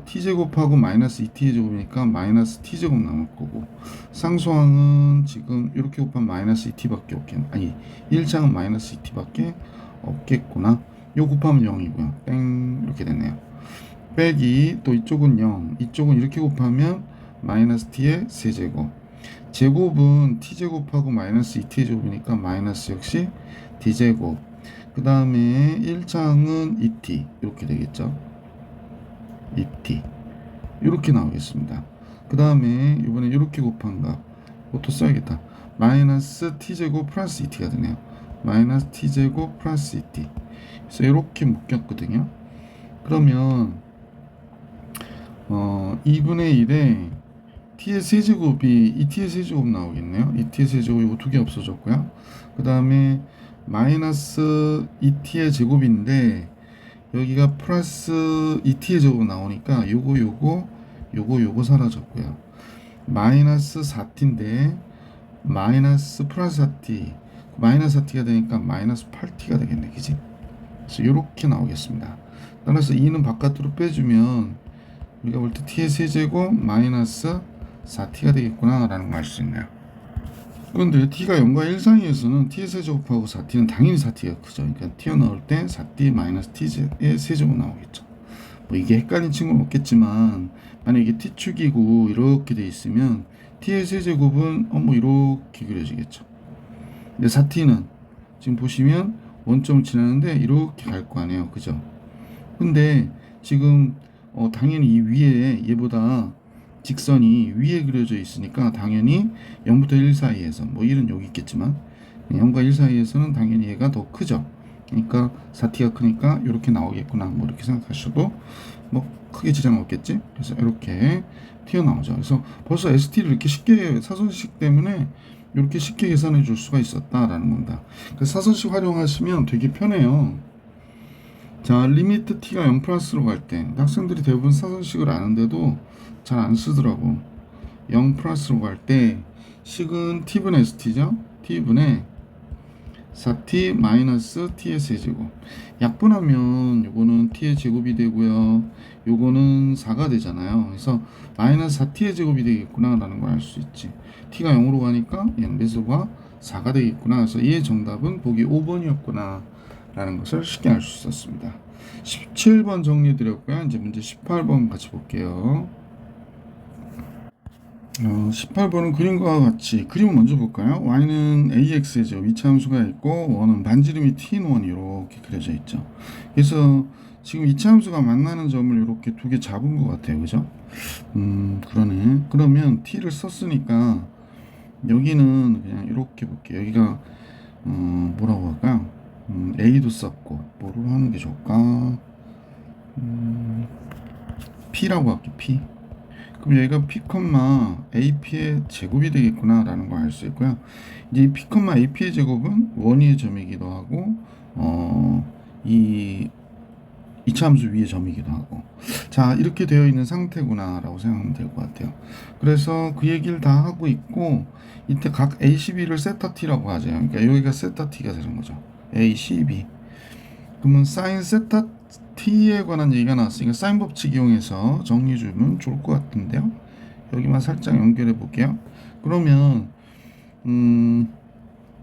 t제곱하고 마이너스 2t의 제곱이니까 마이너스 t제곱 남을 거고, 상수항은 지금 이렇게 곱하면 마이너스 2t밖에 없겠네. 아니, 1장은 마이너스 2t밖에 없겠구나. 요 곱하면 0이고요. 땡, 이렇게 됐네요. 빼기, 또 이쪽은 0, 이쪽은 이렇게 곱하면 마이너스 t의 세제곱. 제곱은 t제곱하고 마이너스 2t의 제곱이니까 마이너스 역시 t제곱. 그 다음에 1장은 2t 이렇게 되겠죠. 2t 이렇게 나오겠습니다. 그 다음에 이번에 이렇게 곱한 값 그것도 써야겠다. 마이너스 t제곱 플러스 2t가 되네요. 마이너스 t제곱 플러스 2t. 그래서 이렇게 묶였거든요. 그러면 2분의 1에 t의 세제곱이 2t의 세제곱 나오겠네요. 2t의 세제곱 이거 두 개 없어졌고요. 그 다음에 마이너스 2t의 제곱인데 여기가 플러스 2t의 제곱 나오니까 요거 사라졌고요. 마이너스 4t인데 마이너스 플러스 4t 마이너스 4t가 되니까 마이너스 8t가 되겠네, 그지? 그래서 이렇게 나오겠습니다. 따라서 2는 바깥으로 빼주면 우리가 볼 때 t의 세제곱 마이너스 4t가 되겠구나 라는 걸 알 수 있네요. 그런데 t가 0과 1 사이에서는 t의 세제곱하고 4t는 당연히 4t가 크죠. 그러니까 튀어나올 때 4t 마이너스 t의 세제곱 나오겠죠. 뭐 이게 헷갈린 친구는 없겠지만 만약에 t축이고 이렇게 돼 있으면 t의 세제곱은 뭐 이렇게 그려지겠죠. 근데 4t는 지금 보시면 원점을 지나는데 이렇게 갈 거 아니에요, 그죠? 근데 지금 당연히 이 위에 얘보다 직선이 위에 그려져 있으니까 당연히 0부터 1 사이에서 뭐 1은 여기 있겠지만 0과 1 사이에서는 당연히 얘가 더 크죠. 그러니까 4t가 크니까 이렇게 나오겠구나, 뭐 이렇게 생각하셔도 뭐 크게 지장 없겠지. 그래서 이렇게 튀어나오죠. 그래서 벌써 ST를 이렇게 쉽게 사선식 때문에 이렇게 쉽게 계산해 줄 수가 있었다라는 겁니다. 그래서 사선식 활용하시면 되게 편해요. 자, 리미트 t가 0 플러스로 갈 때 학생들이 대부분 사선식을 아는데도 잘 안 쓰더라고. 0 플러스로 갈 때 식은 t분의 st죠. t분의 4t 마이너스 t의 세제곱. 약분하면 요거는 t의 제곱이 되고요. 요거는 4가 되잖아요. 그래서 마이너스 4t의 제곱이 되겠구나 라는 걸 알 수 있지. t가 0으로 가니까 연배수가 4가 되겠구나. 그래서 얘의 정답은 보기 5번이었구나 라는 것을 쉽게 알 수 있었습니다. 17번 정리해 드렸고요. 이제 문제 18번 같이 볼게요. 18번은 그림과 같이 그림을 먼저 볼까요? y는 ax죠. 이차함수가 있고 원은 반지름이 t인 원이 이렇게 그려져 있죠. 그래서 지금 이차함수가 만나는 점을 이렇게 두 개 잡은 것 같아요. 그죠? 그러네. 그러면 t를 썼으니까 여기는 그냥 이렇게 볼게요. 여기가 뭐라고 할까요? a도 썼고 뭐로 하는 게 좋을까? p라고 할게. p. 그럼 얘가 p, ap의 제곱이 되겠구나 라는 걸 알 수 있고요. 이제 이 p, ap의 제곱은 원위의 점이기도 하고 이 이차함수 위의 점이기도 하고, 자 이렇게 되어 있는 상태구나 라고 생각하면 될 것 같아요. 그래서 그 얘기를 다 하고 있고 이때 각 a12를 세타 t라고 하죠. 그러니까 여기가 세타 t가 되는 거죠. a12. 그러면 사인 세타 t에 관한 얘기가 나왔으니까 사인 법칙 이용해서 정리해 주면 좋을 것 같은데요. 여기만 살짝 연결해 볼게요. 그러면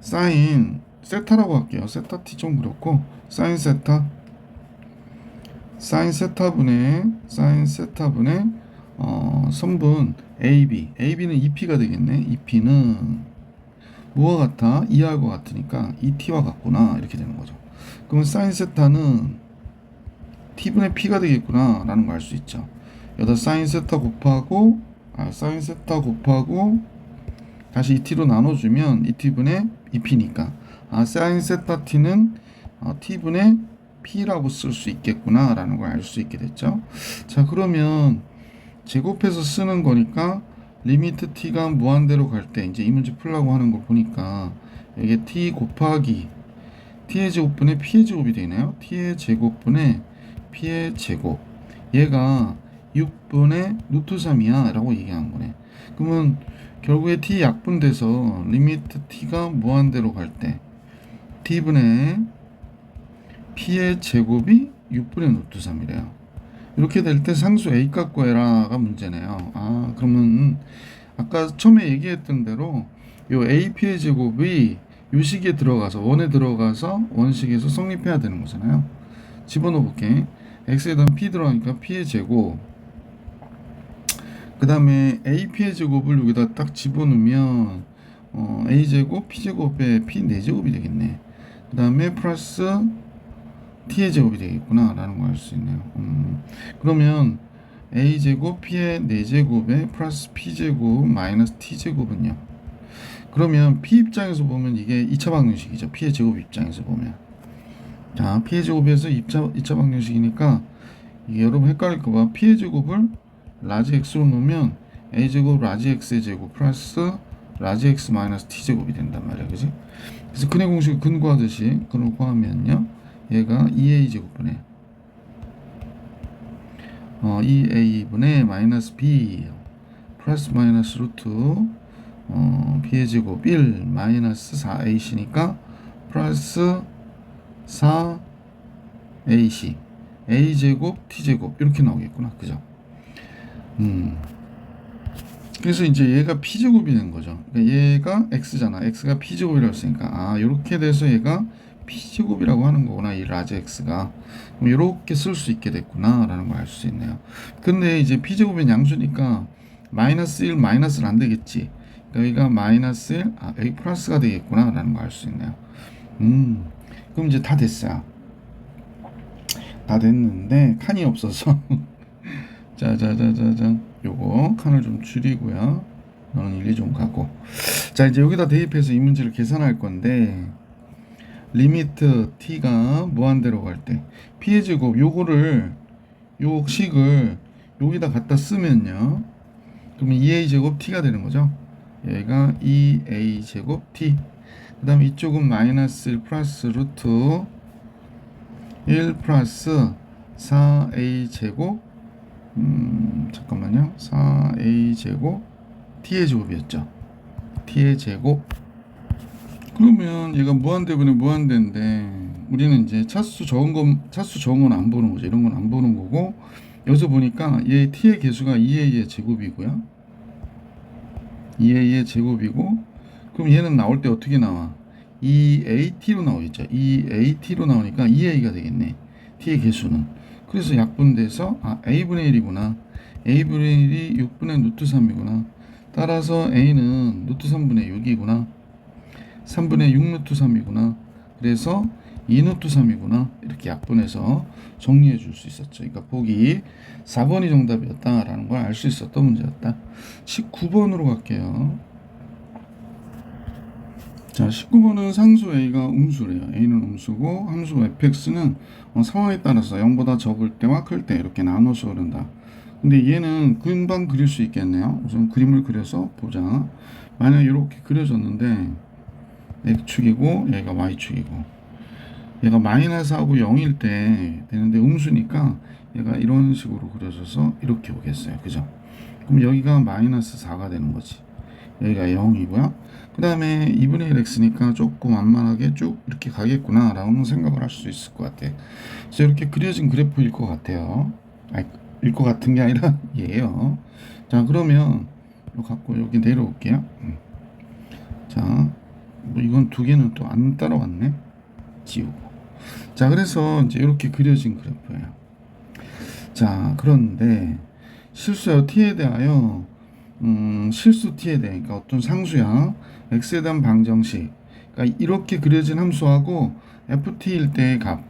사인 세타라고 할게요. 세타 t 좀 그렇고 사인 세타분의 선분 AB는 EP가 되겠네. EP는 뭐와 같아? 2R과 같으니까 2T와 같구나 이렇게 되는 거죠. 그러면 사인 세타는 T분의 P가 되겠구나 라는 걸 알 수 있죠. 여기다 사인 세타 곱하고 다시 2T로 나눠주면 2T분의 2P니까 사인 세타 T는 T분의 P라고 쓸 수 있겠구나 라는 걸 알 수 있게 됐죠. 자, 그러면 제곱해서 쓰는 거니까 리미트 t가 무한대로 갈 때 이제 이 문제 풀라고 하는 걸 보니까 이게 t 곱하기 t의 제곱분의 p의 제곱이 되네요. t의 제곱분의 p의 제곱, 얘가 6분의 루트 3이야 라고 얘기한 거네. 그러면 결국에 t 약분돼서 리미트 t가 무한대로 갈 때 t분의 p의 제곱이 6분의 루트 3이래요. 이렇게 될 때 상수 a 값 구해라가 문제네요. 그러면 아까 처음에 얘기했던 대로 요 ap의 제곱이 요 식에 들어가서 원에 들어가서 원식에서 성립해야 되는 거잖아요. 집어넣어 볼게. x에다 p 들어가니까 p의 제곱, 그 다음에 ap의 제곱을 여기다 딱 집어넣으면 a제곱 p제곱에 p 4제곱이 되겠네. 그 다음에 플러스 t의 제곱이 되겠구나 라는 걸 알 수 있네요. 그러면 a제곱 p의 4제곱에 플러스 p제곱 마이너스 t제곱은요, 그러면 p 입장에서 보면 이게 2차 방정식이죠. p의 제곱 입장에서 보면, 자 p의 제곱에서 2차 방정식이니까 이게 여러분 헷갈릴까봐 p의 제곱을 라지 x로 놓으면 a제곱 라지 x의 제곱 플러스 라지 x 마이너스 t제곱이 된단 말이야, 그지? 그래서 근의 공식을 근거하듯이 그걸 구하면요, 얘가 2a 제곱분의 2a분의 마이너스 b 플러스 마이너스 루트 b의 제곱 1 마이너스 4ac니까 플러스 4ac a제곱 t제곱 이렇게 나오겠구나. 그죠? 그래서 이제 얘가 p제곱이 된 거죠. 그러니까 얘가 x잖아. x가 p제곱이라고 했으니까 이렇게 돼서 얘가 p제곱이라고 하는 거구나. 이 라지 x가. 그럼 이렇게 쓸 수 있게 됐구나 라는 걸 알 수 있네요. 근데 이제 p제곱은 양수니까 마이너스 1 마이너스는 안 되겠지. 여기가 마이너스 1 여기 플러스가 되겠구나 라는 걸 알 수 있네요. 그럼 이제 다 됐어요. 다 됐는데 칸이 없어서 자자자자자 요거 칸을 좀 줄이고요. 너는 일리 좀 가고. 자, 이제 여기다 대입해서 이 문제를 계산할 건데 리미트 t가 무한대로 갈 때 p의 제곱 요거를 요 식을 여기다 갖다 쓰면요. 그러면 2a 제곱 t가 되는 거죠. 얘가 2a 제곱 t. 그 다음에 이쪽은 마이너스 1 플러스 루트 1 플러스 4a 제곱 잠깐만요. 4a 제곱 t의 제곱이었죠. t의 제곱. 그러면 얘가 무한대분의 무한대인데 우리는 이제 차수 적은 건 안 보는 거죠. 이런 건 안 보는 거고, 여기서 보니까 얘 t의 개수가 2a의 제곱이고요. 2a의 제곱이고, 그럼 얘는 나올 때 어떻게 나와? 2at로 나오겠죠. 2at로 나오니까 2a가 되겠네. t의 개수는. 그래서 약분돼서 a분의 1이구나. a분의 1이 6분의 루트 3이구나. 따라서 a는 루트 3분의 6이구나. 3분의 6 루트 3이구나. 그래서 2 루트 3이구나. 이렇게 약분해서 정리해 줄 수 있었죠. 그러니까 보기 4번이 정답이었다라는 걸 알 수 있었던 문제였다. 19번으로 갈게요. 자, 19번은 상수 a가 음수래요. a는 음수고 함수 fx는 상황에 따라서 0보다 적을 때와 클 때 이렇게 나눠서 흐른다. 근데 얘는 금방 그릴 수 있겠네요. 우선 그림을 그려서 보자. 만약에 이렇게 그려졌는데 x축이고 얘가 y축이고 얘가 마이너스하고 0일 때 되는데 음수니까 얘가 이런 식으로 그려져서 이렇게 오겠어요. 그죠? 그럼 여기가 마이너스 4가 되는 거지. 여기가 0이고요. 그 다음에 2분의 1 x니까 조금 완만하게 쭉 이렇게 가겠구나 라는 생각을 할 수 있을 것 같아. 그래서 이렇게 그려진 그래프일 것 같아요. 일 것 같은 게 아니라 얘예요. 자, 그러면 이거 갖고 여기 내려올게요. 자, 뭐 이건 두 개는 또 안 따라왔네. 지우고. 자, 그래서 이제 이렇게 그려진 그래프예요. 자, 그런데 실수요 t에 대하여 실수 t에 대해, 그러니까 어떤 상수야 x에 대한 방정식, 그러니까 이렇게 그려진 함수하고 ft일 때의 값,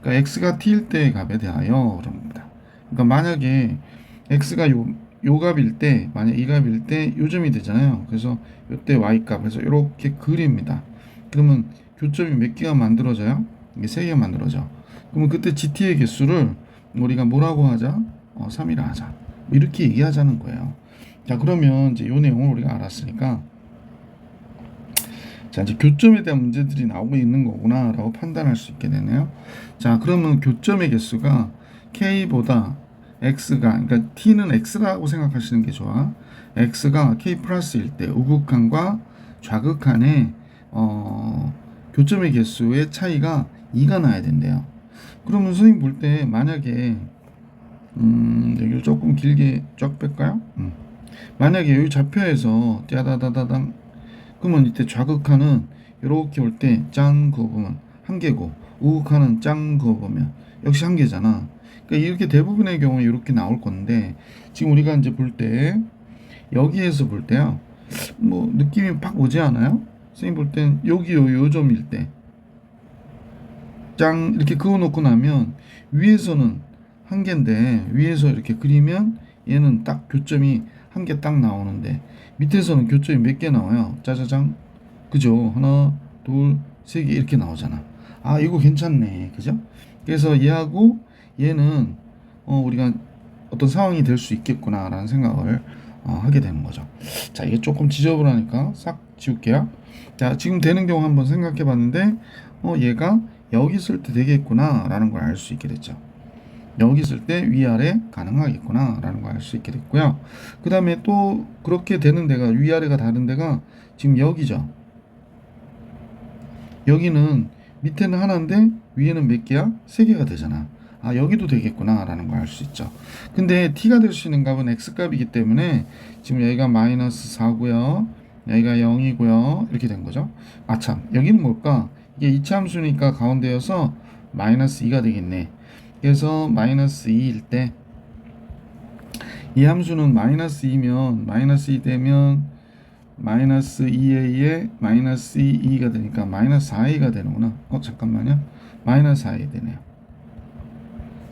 그러니까 x가 t일 때의 값에 대하여 그럽니다. 그러니까 만약에 x가 요 값일 때, 만약 이 값일 때 요점이 되잖아요. 그래서 이때 y 값에서 이렇게 그립니다. 그러면 교점이 몇 개가 만들어져요? 이게 3개가 만들어져. 그러면 그때 gt의 개수를 우리가 뭐라고 하자? 3이라 하자. 이렇게 얘기하자는 거예요. 자, 그러면 이제 요 내용을 우리가 알았으니까, 자, 이제 교점에 대한 문제들이 나오고 있는 거구나 라고 판단할 수 있게 되네요. 자, 그러면 교점의 개수가 k보다 x가, 그러니까 t는 x라고 생각하시는 게 좋아. x가 k 플러스일 때 우극한과 좌극한의 교점의 개수의 차이가 2가 나야 된대요. 그러면 선생님 볼 때 만약에 여기를 조금 길게 쫙 뺄까요? 만약에 여기 좌표에서 짜다다다당, 그러면 이때 좌극한은 이렇게 올 때 짱 그어보면 한 개고, 우극한은 짱 그어보면 역시 한 개잖아. 그러니까 이렇게 대부분의 경우에 이렇게 나올 건데, 지금 우리가 이제 볼 때 여기에서 볼 때요, 뭐 느낌이 팍 오지 않아요? 선생님 볼 땐 여기 요 점일 때 짱 이렇게 그어놓고 나면 위에서는 한 개인데, 위에서 이렇게 그리면 얘는 딱 교점이 한 개 딱 나오는데 밑에서는 교점이 몇 개 나와요? 짜자장. 그죠? 하나, 둘, 세 개 이렇게 나오잖아. 이거 괜찮네. 그죠? 그래서 얘하고 얘는 우리가 어떤 상황이 될 수 있겠구나 라는 생각을 하게 되는 거죠. 자, 이게 조금 지저분하니까 싹 지울게요. 자, 지금 되는 경우 한번 생각해 봤는데 얘가 여기 있을 때 되겠구나 라는 걸 알 수 있게 됐죠. 여기 있을 때 위아래 가능하겠구나 라는 걸 알 수 있게 됐고요. 그 다음에 또 그렇게 되는 데가 위아래가 다른 데가 지금 여기죠. 여기는 밑에는 하나인데 위에는 몇 개야? 세 개가 되잖아. 아, 여기도 되겠구나 라는 걸 알 수 있죠. 근데 t가 될 수 있는 값은 x값이기 때문에 지금 여기가 마이너스 4고요. 여기가 0이고요. 이렇게 된 거죠. 아, 참, 여기는 뭘까? 이게 이차함수니까 가운데여서 마이너스 2가 되겠네. 그래서 마이너스 2일 때 이 함수는 마이너스 2면 마이너스 2 되면 마이너스 2a에 마이너스 2가 되니까 마이너스 4a가 되는구나. 잠깐만요. 마이너스 4a 되네요.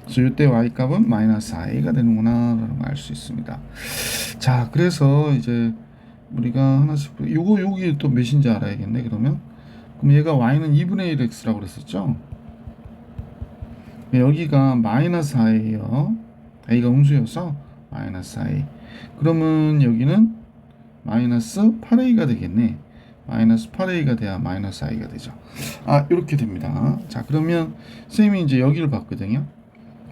그래서 이때 y값은 마이너스 4a가 되는구나 라는 걸 알 수 있습니다. 자, 그래서 이제 우리가 하나씩 요거 여기 또 몇인지 알아야겠네. 그러면 그럼 얘가 y는 2분의 1x라고 그랬었죠. 여기가 마이너스 4a예요. a가 음수여서 마이너스 4a. 그러면 여기는 마이너스 8a가 되겠네. 마이너스 8a가 돼야 마이너스 i가 되죠. 아, 이렇게 됩니다. 자, 그러면 쌤이 이제 여기를 봤거든요.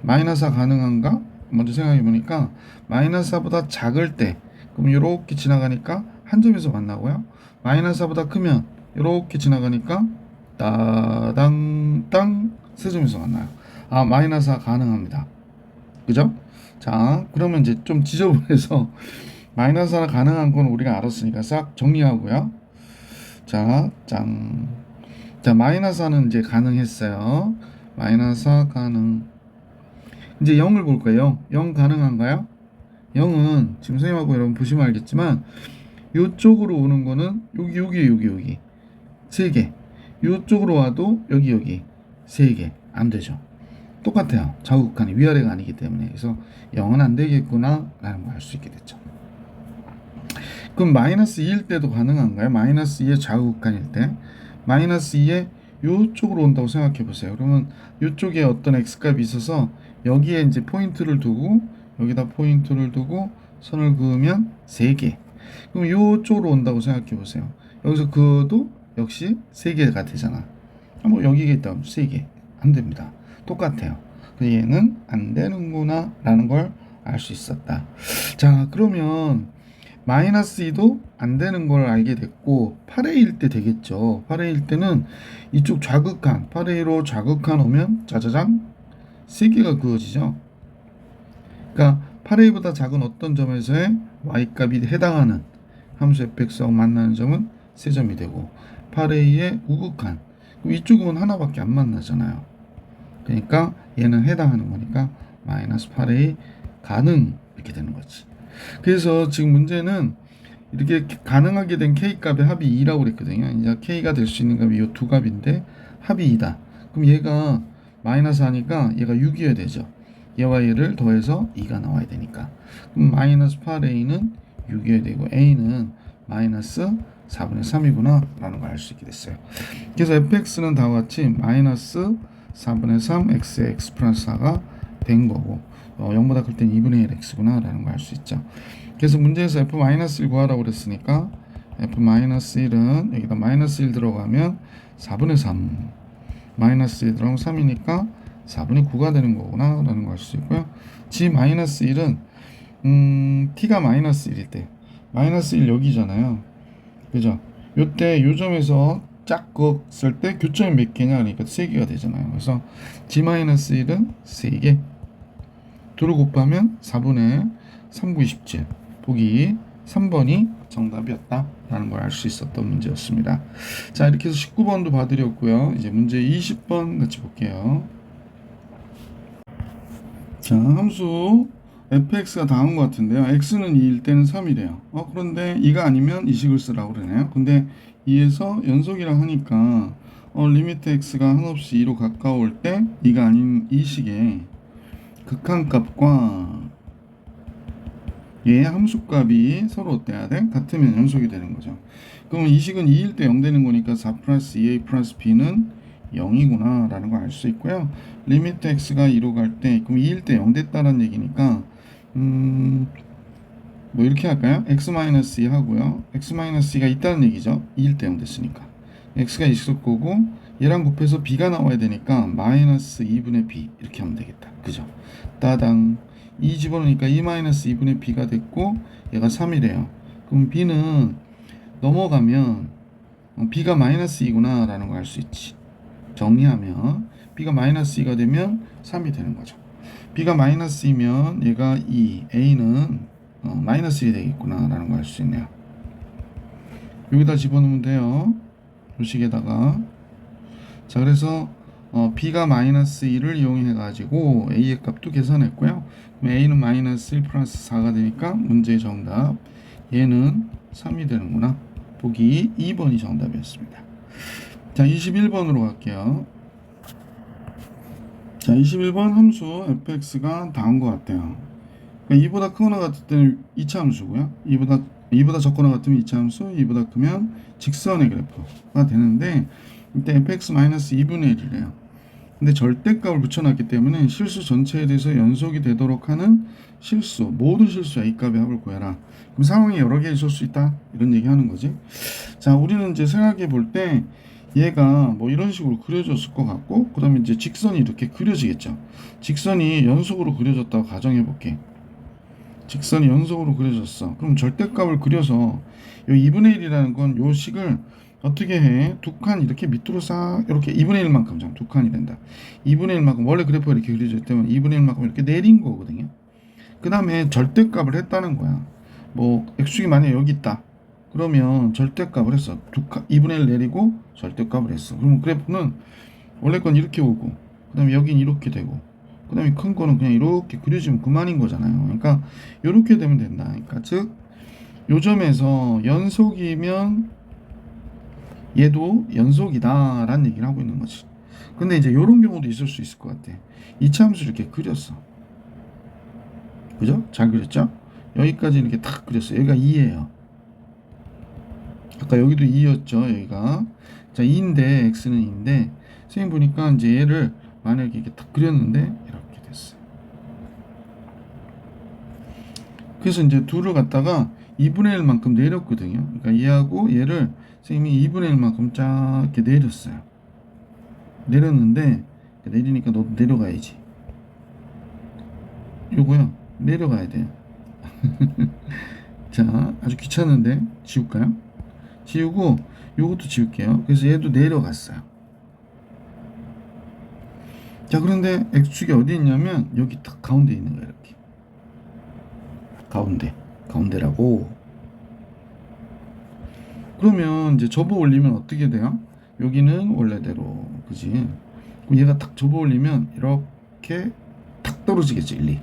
마이너스 4 가능한가? 먼저 생각해 보니까 마이너스 4보다 작을 때 그럼 이렇게 지나가니까 한 점에서 만나고요. 마이너스 4보다 크면 이렇게 지나가니까 따당 땅 세 점에서 만나요. 아, 마이너스 4 가능합니다. 그죠? 자, 그러면 이제 좀 지저분해서 마이너스 4 가능한 건 우리가 알았으니까 싹 정리하고요. 자, 짠. 자, 마이너스 4는 이제 가능했어요. 마이너스 4 가능. 이제 0을 볼 거예요. 0 가능한가요? 0은 지금 선생님하고 여러분 보시면 알겠지만 이쪽으로 오는 거는 여기 세 개. 이쪽으로 와도 여기 세 개. 안 되죠. 똑같아요. 좌우극한이 위아래가 아니기 때문에. 그래서 0은 안 되겠구나 라는 걸 알 수 있게 됐죠. 그럼 마이너스 2일 때도 가능한가요? 마이너스 2의 좌우극한일 때 마이너스 2의 이쪽으로 온다고 생각해 보세요. 그러면 이쪽에 어떤 x값이 있어서 여기에 이제 포인트를 두고 여기다 포인트를 두고 선을 그으면 3개. 그럼 이쪽으로 온다고 생각해 보세요. 여기서 그도 역시 3개가 되잖아. 뭐 여기에 있다면 3개. 안 됩니다. 똑같아요. 얘는 안 되는구나 라는 걸 알 수 있었다. 자, 그러면 마이너스 2도 안 되는 걸 알게 됐고 8a일 때 되겠죠. 8a일 때는 이쪽 좌극한 8a로 좌극한 오면 짜자잔 3개가 그어지죠. 그러니까 8a보다 작은 어떤 점에서의 y값이 해당하는 함수 fx하고 만나는 점은 3점이 되고 8a의 우극한 그럼 이쪽은 하나밖에 안 만나잖아요. 그러니까 얘는 해당하는 거니까 마이너스 8a 가능 이렇게 되는 거지. 그래서 지금 문제는 이렇게 가능하게 된 K값의 합이 2라고 그랬거든요. 이제 K가 될 수 있는 값이 이 두 값인데 합이 2다. 그럼 얘가 마이너스 하니까 얘가 6이어야 되죠. 얘와 얘를 더해서 2가 나와야 되니까. 그럼 마이너스 8A는 6이어야 되고 A는 마이너스 4분의 3이구나 라는 걸 알 수 있게 됐어요. 그래서 fx는 다와 같이 마이너스 4분의 3 x의 x 플러스 4가 된 거고 0보다 클 땐 2분의 1 x구나 라는 걸 알 수 있죠. 그래서 문제에서 f-1 구하라고 그랬으니까 f-1은 여기다 마이너스 1 들어가면 4분의 3 마이너스 1 들어가면 3이니까 4분의 9가 되는 거구나 라는 걸 알 수 있고요. g-1은 t가 마이너스 1일 때 마이너스 1 여기잖아요. 그죠? 요때 요 점에서 짝 긋을 때 교점이 몇 개냐 그러니까 3개가 되잖아요. 그래서 g-1은 3개 2를 곱하면 4분의 3, 9, 27 보기 3번이 정답이었다 라는 걸 알 수 있었던 문제였습니다. 자, 이렇게 해서 19번도 봐드렸고요. 이제 문제 20번 같이 볼게요. 자, 함수 fx가 다음 것 같은데요. x는 2일 때는 3이래요. 그런데 2가 아니면 이 식을 쓰라고 그러네요. 근데 2에서 연속이라 하니까 리미트 x가 한없이 2로 가까울 때 2가 아닌 이 식의 극한값과 얘의 함수값이 서로 어때야 돼? 같으면 연속이 되는 거죠. 그러면 이 식은 2일 때 0 되는 거니까 4 플러스 2a 플러스 b는 0이구나 라는 걸 알 수 있고요. 리미트 x가 2로 갈 때 그럼 2일 때 0 됐다는 얘기니까 뭐 이렇게 할까요? x-2 하고요. x-2가 있다는 얘기죠. 2일 때 0 됐으니까 x가 있을 거고 얘랑 곱해서 b가 나와야 되니까 마이너스 2분의 b 이렇게 하면 되겠다. 그죠? 따당 2 집어넣으니까 2 마이너스 2분의 b가 됐고 얘가 3이래요. 그럼 b는 넘어가면 b가 마이너스 2구나 라는 걸 알 수 있지. 정리하면 b가 마이너스 2가 되면 3이 되는 거죠. b가 마이너스 2면 얘가 2, a는 마이너스 1이 되겠구나 라는 걸 알 수 있네요. 여기다 집어넣으면 돼요. 요식에다가. 자, 그래서 b가 마이너스 2를 이용해 가지고 a의 값도 계산했고요. 그럼 a는 마이너스 1 플러스 4가 되니까 문제의 정답 얘는 3이 되는구나. 보기 2번이 정답이었습니다. 자, 21번으로 갈게요. 자, 21번 함수 fx가 다음 것 같아요. 그러니까 2보다 크거나 같을 때는 2차 함수고요. 2보다 적거나 같으면 2차 함수, 2보다 크면 직선의 그래프가 되는데 이때 fx-2분의 1이래요. 근데 절대값을 붙여놨기 때문에 실수 전체에 대해서 연속이 되도록 하는 실수, 모든 실수 A값의 합을 구해라. 그럼 상황이 여러 개 있을 수 있다. 이런 얘기 하는 거지. 자, 우리는 이제 생각해 볼 때 얘가 뭐 이런 식으로 그려졌을 것 같고, 그 다음에 이제 직선이 이렇게 그려지겠죠. 직선이 연속으로 그려졌다고 가정해 볼게. 직선이 연속으로 그려졌어. 그럼 절대값을 그려서 요 2분의 1이라는 건 요 식을 어떻게 해? 두 칸 이렇게 밑으로 싹 이렇게 2분의 1만큼 두 칸이 된다. 2분의 1만큼 원래 그래프가 이렇게 그려질 때면 2분의 1만큼 이렇게 내린 거거든요. 그 다음에 절대값을 했다는 거야. 뭐 x축이 만약에 여기 있다. 그러면 절대값을 했어. 2분의 1 내리고 절대값을 했어. 그러면 그래프는 원래 건 이렇게 오고 그 다음에 여긴 이렇게 되고 그 다음에 큰 거는 그냥 이렇게 그려지면 그만인 거잖아요. 그러니까 이렇게 되면 된다. 그러니까 즉 요점에서 연속이면 얘도 연속이다 라는 얘기를 하고 있는 거지. 근데 이제 이런 경우도 있을 수 있을 것 같아. 이차 함수 이렇게 그렸어. 그죠? 잘 그렸죠? 여기까지 이렇게 탁 그렸어. 여기가 2예요. 아까 여기도 2였죠. 여기가. 자, 2인데 x는 2인데 선생님 보니까 이제 얘를 만약에 이렇게 탁 그렸는데 이렇게 됐어요. 그래서 이제 둘을 갖다가 2분의 1만큼 내렸거든요. 그러니까 얘하고 얘를 선생님이 2분의 1만큼 쫙 이렇게 내렸어요. 내렸는데 내리니까 너도 내려가야지. 요거요. 내려가야 돼요. 자, 아주 귀찮은데 지울까요? 지우고 요것도 지울게요. 그래서 얘도 내려갔어요. 자, 그런데 x축이 어디 있냐면 여기 딱 가운데 있는 거예요. 이렇게 가운데라고. 그러면 이제 접어 올리면 어떻게 돼요? 여기는 원래대로, 그지? 그럼 얘가 탁 접어 올리면 이렇게 탁 떨어지겠지, 일리.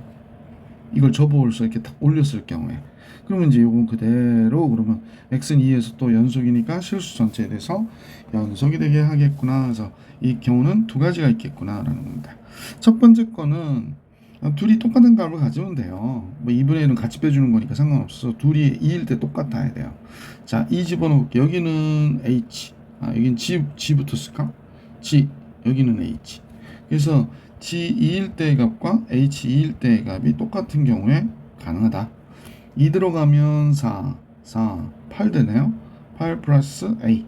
이걸 접어 올려서 이렇게 탁 올렸을 경우에. 그러면 이제 요건 그대로, 그러면 x는 2에서 또 연속이니까 실수 전체에 대해서 연속이 되게 하겠구나. 그래서 이 경우는 두 가지가 있겠구나 라는 겁니다. 첫 번째 거는 둘이 똑같은 값을 가지면 돼요. 뭐 2분의 1은 같이 빼주는 거니까 상관없어서 둘이 2일 때 똑같아야 돼요. 자, 2 집어넣을게요. 여기는 h, 여기는 g부터 쓸까? g, 여기는 h. 그래서 g 2일 때의 값과 h 2일 때의 값이 똑같은 경우에 가능하다. 2 들어가면 4, 8 되네요. 8 플러스 a.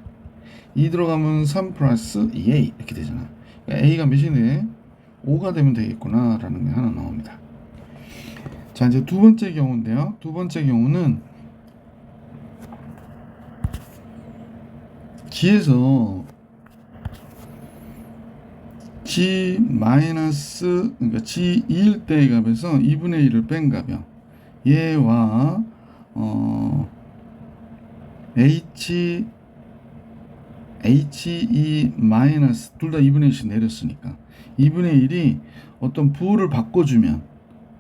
2 들어가면 3 플러스 2a 이렇게 되잖아. 그러니까 a가 몇이네? 5가 되면 되겠구나 라는 게 하나 나옵니다. 자, 이제 두 번째 경우인데요. 두 번째 경우는 G에서 G 마이너스, 그러니까 G 2일 때의 값에서 2분의 1을 뺀 값이요. 얘와 HE 마이너스 둘 다 2분의 1씩 내렸으니까 2분의 1이 어떤 부호를 바꿔주면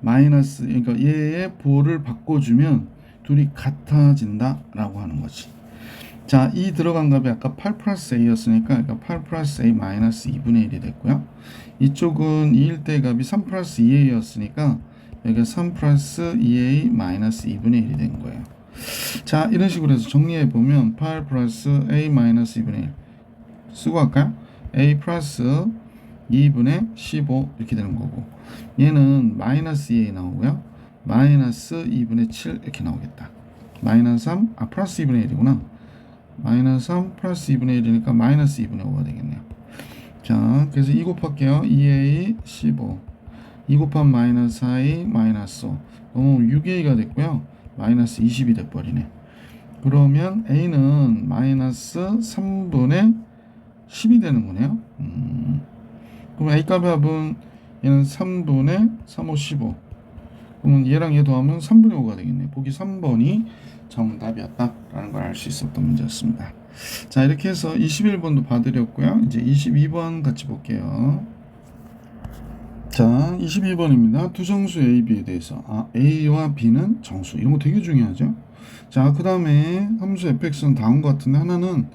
마이너스, 그러니까 얘의 부호를 바꿔주면 둘이 같아진다 라고 하는 거지. 자, 이 들어간 값이 아까 8 플러스 a였으니까 그러니까 8 플러스 a 마이너스 2분의 1이 됐고요. 이쪽은 2일 때 값이 3 플러스 2a였으니까 여기가 3 플러스 2a 마이너스 2분의 1이 된 거예요. 자, 이런 식으로 해서 정리해 보면 8 플러스 a 마이너스 2분의 1 쓰고 할까요? a 플러스 2분의 15 이렇게 되는 거고, 얘는 마이너스 2a 나오고요. 마이너스 2분의 7 이렇게 나오겠다. 마이너스 3, 플러스 2분의 1이구나. 마이너스 3 플러스 2분의 1이니까 마이너스 2분의 5가 되겠네요. 자, 그래서 2 곱할게요. 2a 15. 2 곱한 마이너스 i 마이너스 5. 6a가 됐고요. 마이너스 20이 돼버리네. 그러면 a는 마이너스 3분의 10이 되는 거네요. 그럼 a 값의 합은 얘는 3분의 3, 5, 15. 그러면 얘랑 얘 더하면 3분의 5가 되겠네. 보기 3번이 정답이었다라는 걸 알 수 있었던 문제였습니다. 자, 이렇게 해서 21번도 봐드렸고요. 이제 22번 같이 볼게요. 자, 22번입니다. 두 정수 A, B에 대해서 A와 B는 정수. 이런 거 되게 중요하죠. 자, 그 다음에 함수 fx는 다음과 같은데 하나는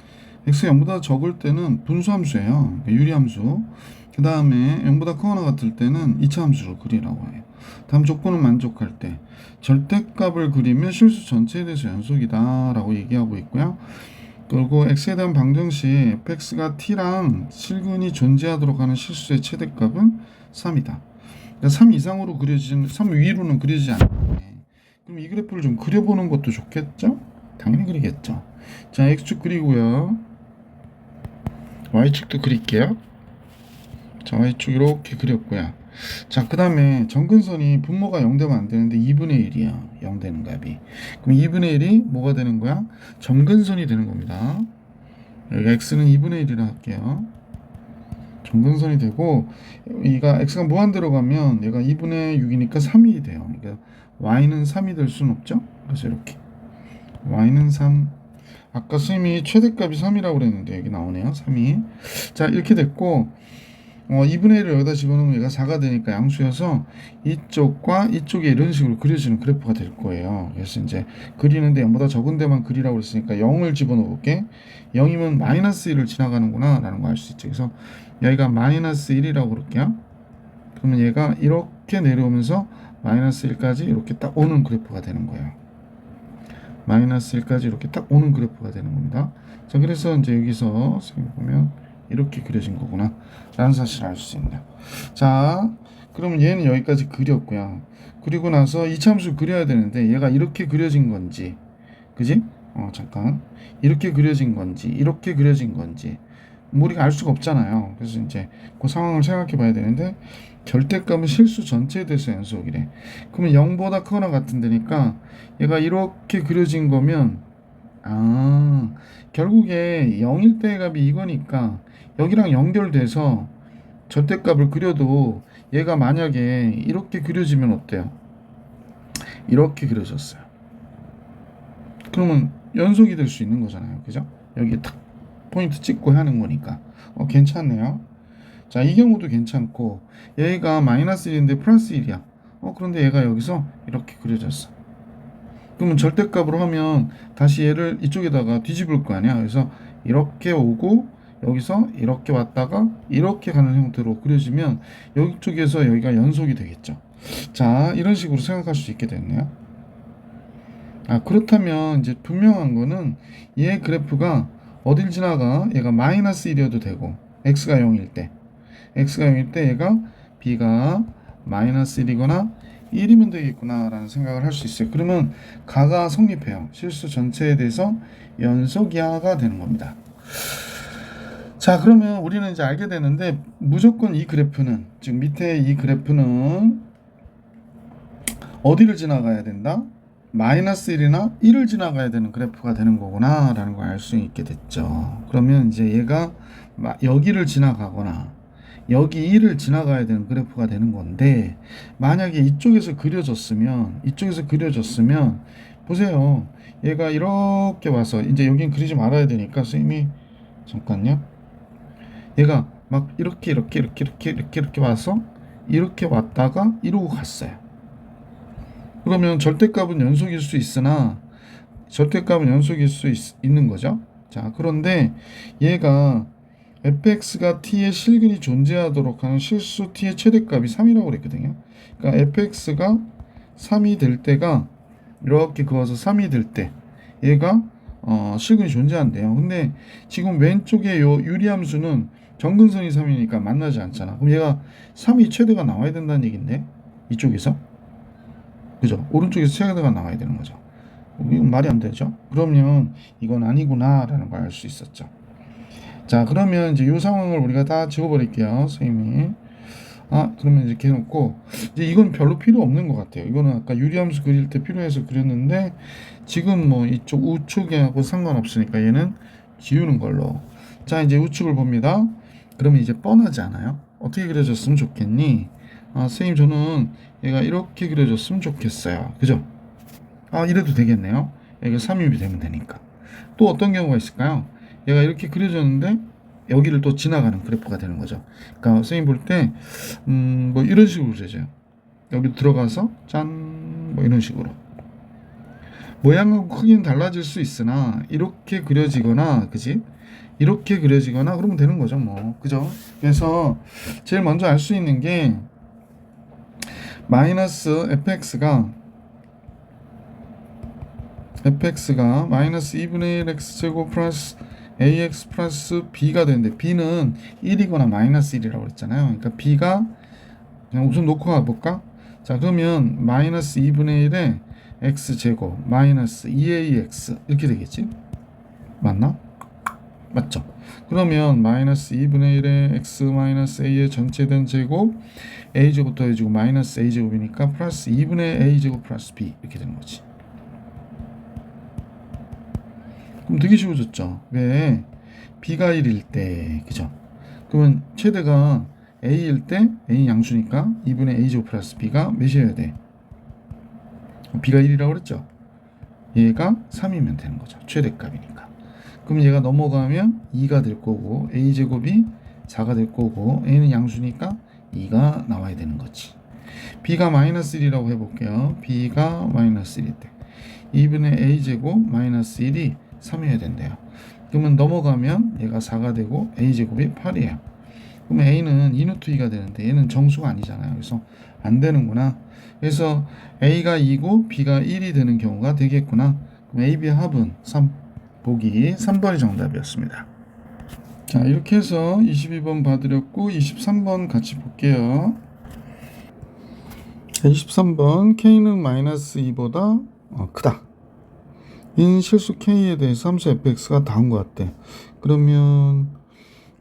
x가 0보다 적을 때는 분수함수예요. 그러니까 유리함수. 그 다음에 0보다 크거나 같을 때는 이차함수로 그리라고 해요. 다음 조건은 만족할 때 절대값을 그리면 실수 전체에 대해서 연속이다 라고 얘기하고 있고요. 그리고 x에 대한 방정식 fx가 t랑 실근이 존재하도록 하는 실수의 최대값은 3이다. 그러니까 3 이상으로 그려지는 3 위로는 그려지지 않는데 그럼 이 그래프를 좀 그려보는 것도 좋겠죠? 당연히 그리겠죠. 자, x축 그리고요. y축도 그릴게요. 자, y축 이렇게 그렸고요. 자, 그 다음에 정근선이 분모가 0되면 안 되는데 2분의 1이야. 0 되는 값이. 그럼 2분의 1이 뭐가 되는 거야? 정근선이 되는 겁니다. 여기 x는 2분의 1이라 할게요. 정근선이 되고 얘가 x가 무한대로 가면 얘가 2분의 6이니까 3이 돼요. 그러니까 y는 3이 될 수는 없죠. 그래서 이렇게 y는 3. 아까 선생님이 최대값이 3이라고 그랬는데 여기 나오네요. 3이. 자, 이렇게 됐고 2분의 1을 여기다 집어넣으면 얘가 4가 되니까 양수여서 이쪽과 이쪽에 이런 식으로 그려지는 그래프가 될 거예요. 그래서 이제 그리는데 0보다 적은 데만 그리라고 했으니까 0을 집어넣어 볼게. 0이면 마이너스 1을 지나가는구나 라는 거 알 수 있죠. 그래서 여기가 마이너스 1이라고 그럴게요. 그러면 얘가 이렇게 내려오면서 마이너스 1까지 이렇게 딱 오는 그래프가 되는 거예요. 마이너스 1까지 이렇게 딱 오는 그래프가 되는 겁니다. 자, 그래서 이제 여기서 보면 이렇게 그려진 거구나 라는 사실을 알 수 있네요. 자, 그러면 얘는 여기까지 그렸고요. 그리고 나서 이차함수 그려야 되는데 얘가 이렇게 그려진 건지, 그지? 잠깐, 이렇게 그려진 건지 이렇게 그려진 건지 우리가 알 수가 없잖아요. 그래서 이제 그 상황을 생각해 봐야 되는데 절대값은 실수 전체에 대해서 연속이래. 그러면 0보다 크거나 같은 데니까 얘가 이렇게 그려진 거면 결국에 0일 때의 값이 이거니까 여기랑 연결돼서 절대값을 그려도 얘가 만약에 이렇게 그려지면 어때요? 이렇게 그려졌어요. 그러면 연속이 될 수 있는 거잖아요. 그죠? 여기 딱 포인트 찍고 하는 거니까 괜찮네요. 자, 이 경우도 괜찮고 얘가 마이너스 1인데 플러스 1이야. 그런데 얘가 여기서 이렇게 그려졌어. 그러면 절대값으로 하면 다시 얘를 이쪽에다가 뒤집을 거 아니야. 그래서 이렇게 오고 여기서 이렇게 왔다가 이렇게 가는 형태로 그려지면 여기 쪽에서 여기가 연속이 되겠죠. 자, 이런 식으로 생각할 수 있게 됐네요. 그렇다면 이제 분명한 거는 얘 그래프가 어딜 지나가? 얘가 마이너스 1이어도 되고 x가 0일 때 얘가 b가 마이너스 1이거나 1이면 되겠구나 라는 생각을 할 수 있어요. 그러면 가가 성립해요. 실수 전체에 대해서 연속이하가 되는 겁니다. 자, 그러면 우리는 이제 알게 되는데 무조건 이 그래프는, 즉 밑에 이 그래프는 어디를 지나가야 된다? 마이너스 1이나 1을 지나가야 되는 그래프가 되는 거구나 라는 걸 알 수 있게 됐죠. 그러면 이제 얘가 여기를 지나가거나 여기 1을 지나가야 되는 그래프가 되는 건데 만약에 이쪽에서 그려졌으면 보세요. 얘가 이렇게 와서 이제 여긴 그리지 말아야 되니까 선생님이 잠깐요. 얘가 막 이렇게 와서 이렇게 왔다가 이러고 갔어요. 그러면 절대값은 연속일 수 있으나 있는 거죠. 자, 그런데 얘가 fx가 t의 실근이 존재하도록 하는 실수 t의 최대값이 3이라고 그랬거든요. 그러니까 fx가 3이 될 때가 이렇게 그어서 3이 될 때 얘가 실근이 존재한대요. 근데 지금 왼쪽에 요 유리함수는 정근선이 3이니까 만나지 않잖아. 그럼 얘가 3이 최대가 나와야 된다는 얘긴데 이쪽에서, 그죠? 오른쪽에서 최대가 나와야 되는 거죠. 이건 말이 안 되죠. 그러면 이건 아니구나 라는 걸 알 수 있었죠. 자, 그러면 이제 이 상황을 우리가 다 지워버릴게요, 선생님이. 그러면 이렇게 해놓고, 이제 이건 별로 필요 없는 것 같아요. 이거는 아까 유리함수 그릴 때 필요해서 그렸는데, 지금 뭐 이쪽 우측하고 상관없으니까 얘는 지우는 걸로. 자, 이제 우측을 봅니다. 그러면 이제 뻔하지 않아요? 어떻게 그려졌으면 좋겠니? 선생님, 저는 얘가 이렇게 그려졌으면 좋겠어요. 그죠? 이래도 되겠네요. 여기가 3입이 되면 되니까. 또 어떤 경우가 있을까요? 얘가 이렇게 그려졌는데 여기를 또 지나가는 그래프가 되는 거죠. 그러니까 선생님 볼 때 뭐 이런 식으로 그려져요. 여기 들어가서 짠, 뭐 이런 식으로. 모양하고 크기는 달라질 수 있으나 이렇게 그려지거나, 그지? 이렇게 그려지거나 그러면 되는 거죠, 뭐. 그죠? 그래서 제일 먼저 알 수 있는 게 마이너스 fx가 마이너스 2분의 1 x제곱 플러스 ax 플러스 b가 되는데, b는 1이거나 마이너스 1이라고 그랬잖아요. 그러니까 b가 그냥 우선 놓고 가볼까? 자, 그러면 마이너스 2분의 1에 x제곱 마이너스 2ax 이렇게 되겠지? 맞나? 맞죠? 그러면 마이너스 2분의 1에 x 마이너스 a의 전체된 제곱 a제곱 더해지고 마이너스 a제곱이니까 플러스 2분의 a제곱 플러스 b 이렇게 되는 거지. 그럼 되게 쉬워졌죠? 왜? b가 1일 때, 그죠? 그러면 최대가 a일 때 a 양수니까 2분의 a제곱 플러스 b가 몇이어야 돼? b가 1이라고 그랬죠? 얘가 3이면 되는 거죠. 최대값이니까. 그럼 얘가 넘어가면 2가 될 거고 a제곱이 4가 될 거고 a는 양수니까 2가 나와야 되는 거지. b가 마이너스 1이라고 해볼게요. b가 마이너스 1일 때 2분의 a제곱 마이너스 1이 3이어야 된대요. 그러면 넘어가면 얘가 4가 되고 a제곱이 8이에요. 그러면 a는 2루트 2가 되는데 얘는 정수가 아니잖아요. 그래서 안 되는구나. 그래서 a가 2고 b가 1이 되는 경우가 되겠구나. 그럼 a, b의 합은 3. 보기 3번이 정답이었습니다. 자, 이렇게 해서 22번 봐드렸고 23번 같이 볼게요. 23번 k는 마이너스 2보다 크다. 인 실수 k에 대해서 함수 fx가 다음과 같대. 그러면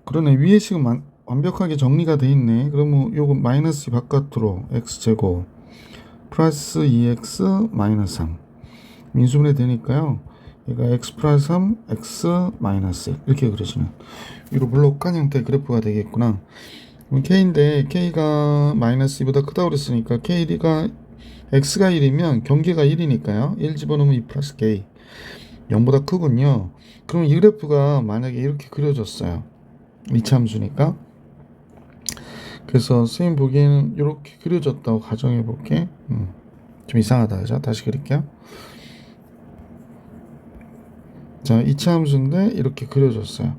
그러네. 위에 식은 완벽하게 정리가 돼 있네. 그러면 요거 마이너스 2 바깥으로 x제곱 플러스 2x 마이너스 3 민수분해 되니까요. 얘가 x 플러스 3 x 마이너스 1 이렇게 그려지는 위로 블록한 형태의 그래프가 되겠구나. 그럼 k인데 k가 마이너스 2보다 크다고 그랬으니까 k가 x가 1이면 경계가 1이니까요. 1 집어넣으면 2 플러스 k 0보다 크군요. 그럼 이 그래프가 만약에 이렇게 그려졌어요. 이차함수니까. 그래서 선생님 보기에는 이렇게 그려졌다고 가정해 볼게. 좀 이상하다, 그죠? 다시 그릴게요. 자, 이차함수인데 이렇게 그려졌어요.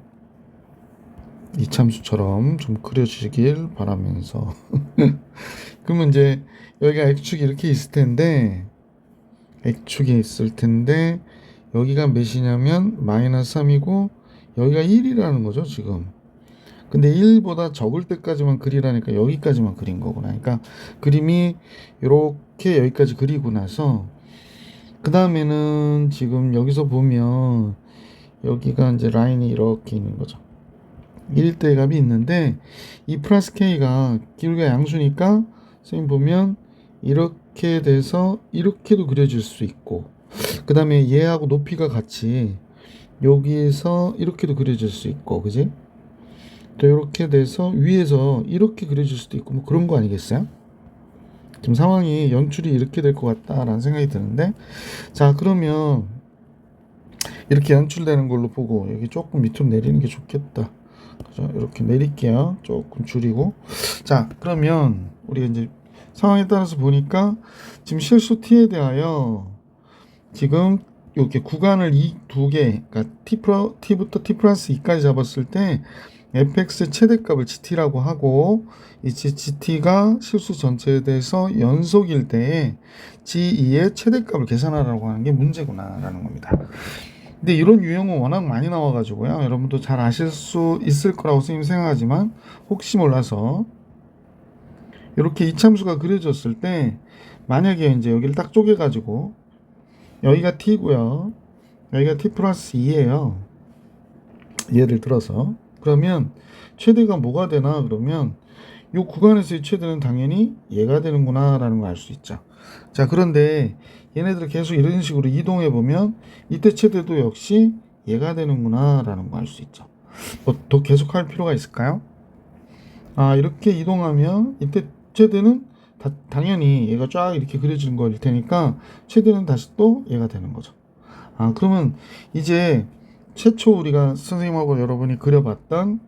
이차함수처럼 좀 그려주시길 바라면서. 그러면 이제 여기가 x축이 이렇게 있을 텐데, x축이 있을 텐데 여기가 몇이냐면 마이너스 3이고 여기가 1이라는 거죠, 지금. 근데 1보다 적을 때까지만 그리라니까 여기까지만 그린 거구나. 그러니까 그림이 이렇게 여기까지 그리고 나서 그 다음에는 지금 여기서 보면 여기가 이제 라인이 이렇게 있는 거죠. 1대 값이 있는데 이 플러스 k가 기울기가 양수니까 선생님 보면 이렇게 돼서 이렇게도 그려질 수 있고, 그 다음에 얘하고 높이가 같이 여기에서 이렇게도 그려질 수 있고, 그지? 또 이렇게 돼서 위에서 이렇게 그려질 수도 있고, 뭐 그런 거 아니겠어요? 지금 상황이 연출이 이렇게 될 것 같다라는 생각이 드는데, 자, 그러면 이렇게 연출되는 걸로 보고 여기 조금 밑으로 내리는 게 좋겠다. 그죠? 이렇게 내릴게요. 조금 줄이고. 자, 그러면 우리가 이제 상황에 따라서 보니까 지금 실수 t에 대하여 지금 이렇게 구간을 이 두 개, 그러니까 t부터 t 플러스 2까지 잡았을 때 fx의 최대값을 gt라고 하고, 이 gt가 실수 전체에 대해서 연속일 때에 g2의 최대값을 계산하라고 하는 게 문제구나 라는 겁니다. 근데 이런 유형은 워낙 많이 나와가지고요, 여러분도 잘 아실 수 있을 거라고 선생님 생각하지만 혹시 몰라서 이렇게 이참수가 그려졌을 때 만약에 이제 여기를 딱 쪼개가지고 여기가 t고요, 여기가 t 플러스 2예요. 예를 들어서 그러면 최대가 뭐가 되나 그러면 이 구간에서의 최대는 당연히 얘가 되는구나 라는 걸 알 수 있죠. 자, 그런데 얘네들을 계속 이런 식으로 이동해 보면 이때 최대도 역시 얘가 되는구나 라는 걸 알 수 있죠. 뭐 더 계속 할 필요가 있을까요? 이렇게 이동하면 이때 최대는 당연히 얘가 쫙 이렇게 그려지는 거일 테니까 최대는 다시 또 얘가 되는 거죠. 그러면 이제 최초 우리가 선생님하고 여러분이 그려봤던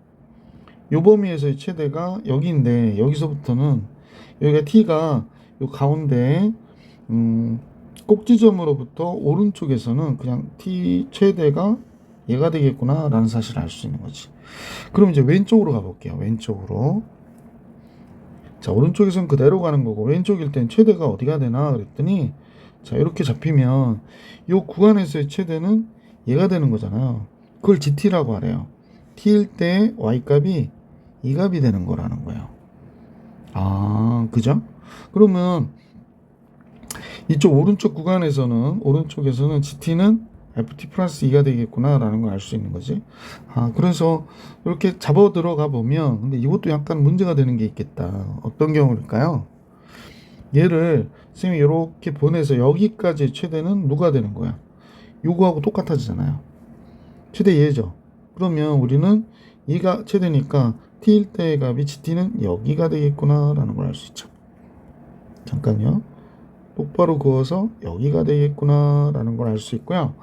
요 범위에서의 최대가 여기인데 여기서부터는 여기가 t가 요 가운데 꼭지점으로부터 오른쪽에서는 그냥 t 최대가 얘가 되겠구나 라는 사실을 알 수 있는 거지. 그럼 이제 왼쪽으로 가볼게요. 왼쪽으로. 자, 오른쪽에서는 그대로 가는 거고 왼쪽일 땐 최대가 어디가 되나 그랬더니 자, 이렇게 잡히면 이 구간에서의 최대는 얘가 되는 거잖아요. 그걸 gt라고 하래요. t일 때 y값이 이 값이 되는 거라는 거예요. 그죠? 그러면 이쪽 오른쪽 구간에서는 오른쪽에서는 gt는 ft 플러스 2가 되겠구나 라는 걸 알 수 있는 거지. 그래서 이렇게 잡아 들어가 보면 근데 이것도 약간 문제가 되는 게 있겠다. 어떤 경우일까요? 얘를 선생님이 이렇게 보내서 여기까지 최대는 누가 되는 거야? 요거하고 똑같아지잖아요. 최대 얘죠. 그러면 우리는 얘가 최대니까 t일 때의 값이 gt는 여기가 되겠구나 라는 걸 알 수 있죠. 잠깐요. 똑바로 그어서 여기가 되겠구나 라는 걸 알 수 있고요.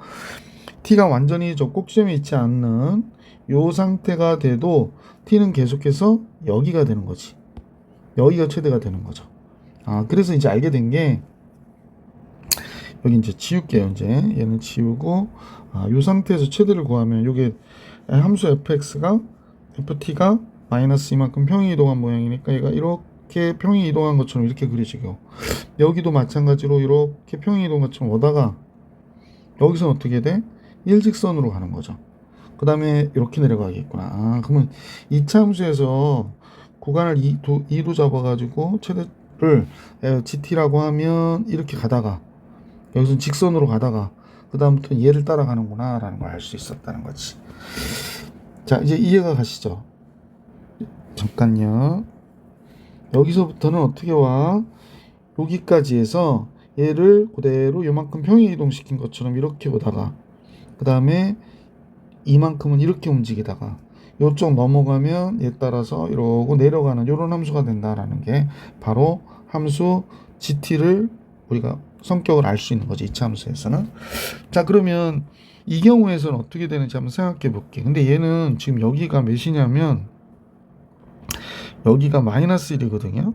t가 완전히 저 꼭지점에 있지 않는 요 상태가 돼도 t는 계속해서 여기가 되는 거지. 여기가 최대가 되는 거죠. 그래서 이제 알게 된 게 여기 이제 지울게요. 이제 얘는 지우고 요 상태에서 최대를 구하면 요게 함수 fx가 ft가 마이너스 이만큼 평이 이동한 모양이니까 얘가 이렇게 평이 이동한 것처럼 이렇게 그려지고 여기도 마찬가지로 이렇게 평이 이동한 것처럼 오다가 여기서 어떻게 돼? 일직선으로 가는 거죠. 그 다음에 이렇게 내려가겠구나. 그러면 2차 함수에서 구간을 2로 잡아가지고 최대를 gt라고 하면 이렇게 가다가 여기서 직선으로 가다가 그 다음부터 얘를 따라가는구나 라는 걸 알 수 있었다는 거지. 자, 이제 이해가 가시죠? 잠깐요. 여기서부터는 어떻게 와? 여기까지 해서 얘를 그대로 요만큼 평행 이동시킨 것처럼 이렇게 오다가 그 다음에 이만큼은 이렇게 움직이다가 요쪽 넘어가면 얘 따라서 이러고 내려가는 요런 함수가 된다라는 게 바로 함수 gt를 우리가 성격을 알 수 있는 거지. 2차 함수에서는. 자, 그러면 이 경우에서는 어떻게 되는지 한번 생각해 볼게. 근데 얘는 지금 여기가 몇이냐면 여기가 마이너스 1이거든요.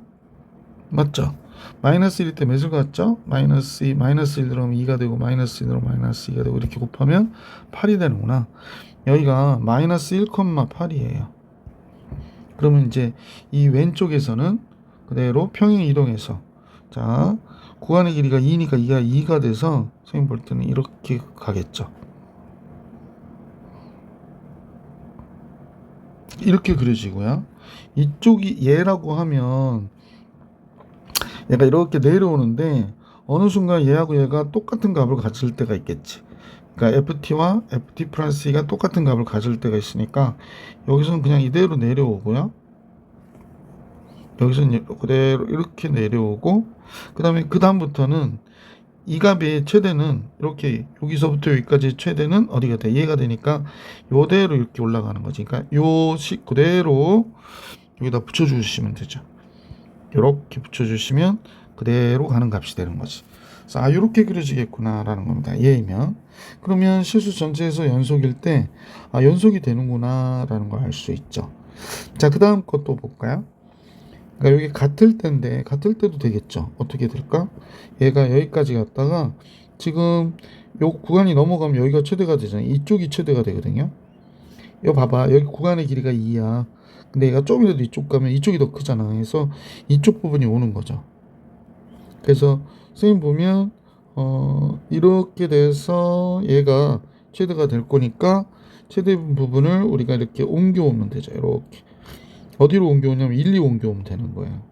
맞죠? 마이너스 1일 때 몇을 갖죠? 마이너스 1 들어오면 2가 되고 마이너스 1 들어오면 마이너스 2가 되고 이렇게 곱하면 8이 되는구나. 여기가 마이너스 1,8이에요. 그러면 이제 이 왼쪽에서는 그대로 평행 이동해서 자, 구간의 길이가 2니까 2가 돼서 선생님 볼 때는 이렇게 가겠죠. 이렇게 그려지고요. 이쪽이 얘라고 하면 얘가 이렇게 내려오는데 어느 순간 얘하고 얘가 똑같은 값을 가질 때가 있겠지. 그러니까 ft와 ft 플러스 2가 똑같은 값을 가질 때가 있으니까 여기서는 그냥 이대로 내려오고요. 여기서는 그대로 이렇게 내려오고 그 다음에 그 다음부터는 이 값의 최대는 이렇게 여기서부터 여기까지 최대는 어디가 돼? 얘가 되니까 요대로 이렇게 올라가는 거지. 그러니까 요 식 그대로 여기다 붙여주시면 되죠. 이렇게 붙여주시면 그대로 가는 값이 되는 거지. 그래서 이렇게 그려지겠구나 라는 겁니다. 얘이면 그러면 실수 전체에서 연속일 때 연속이 되는구나 라는 걸 알 수 있죠. 자, 그 다음 것도 볼까요? 그러니까 여기 같을 때인데 같을 때도 되겠죠. 어떻게 될까? 얘가 여기까지 갔다가 지금 요 구간이 넘어가면 여기가 최대가 되잖아요. 이쪽이 최대가 되거든요. 이거 봐봐. 여기 구간의 길이가 2야. 근데 얘가 좀이라도 이쪽 가면 이쪽이 더 크잖아. 그래서 이쪽 부분이 오는 거죠. 그래서 선생님 보면 이렇게 돼서 얘가 최대가 될 거니까 최대 부분을 우리가 이렇게 옮겨오면 되죠. 이렇게 어디로 옮겨오냐면 1, 2 옮겨오면 되는 거예요.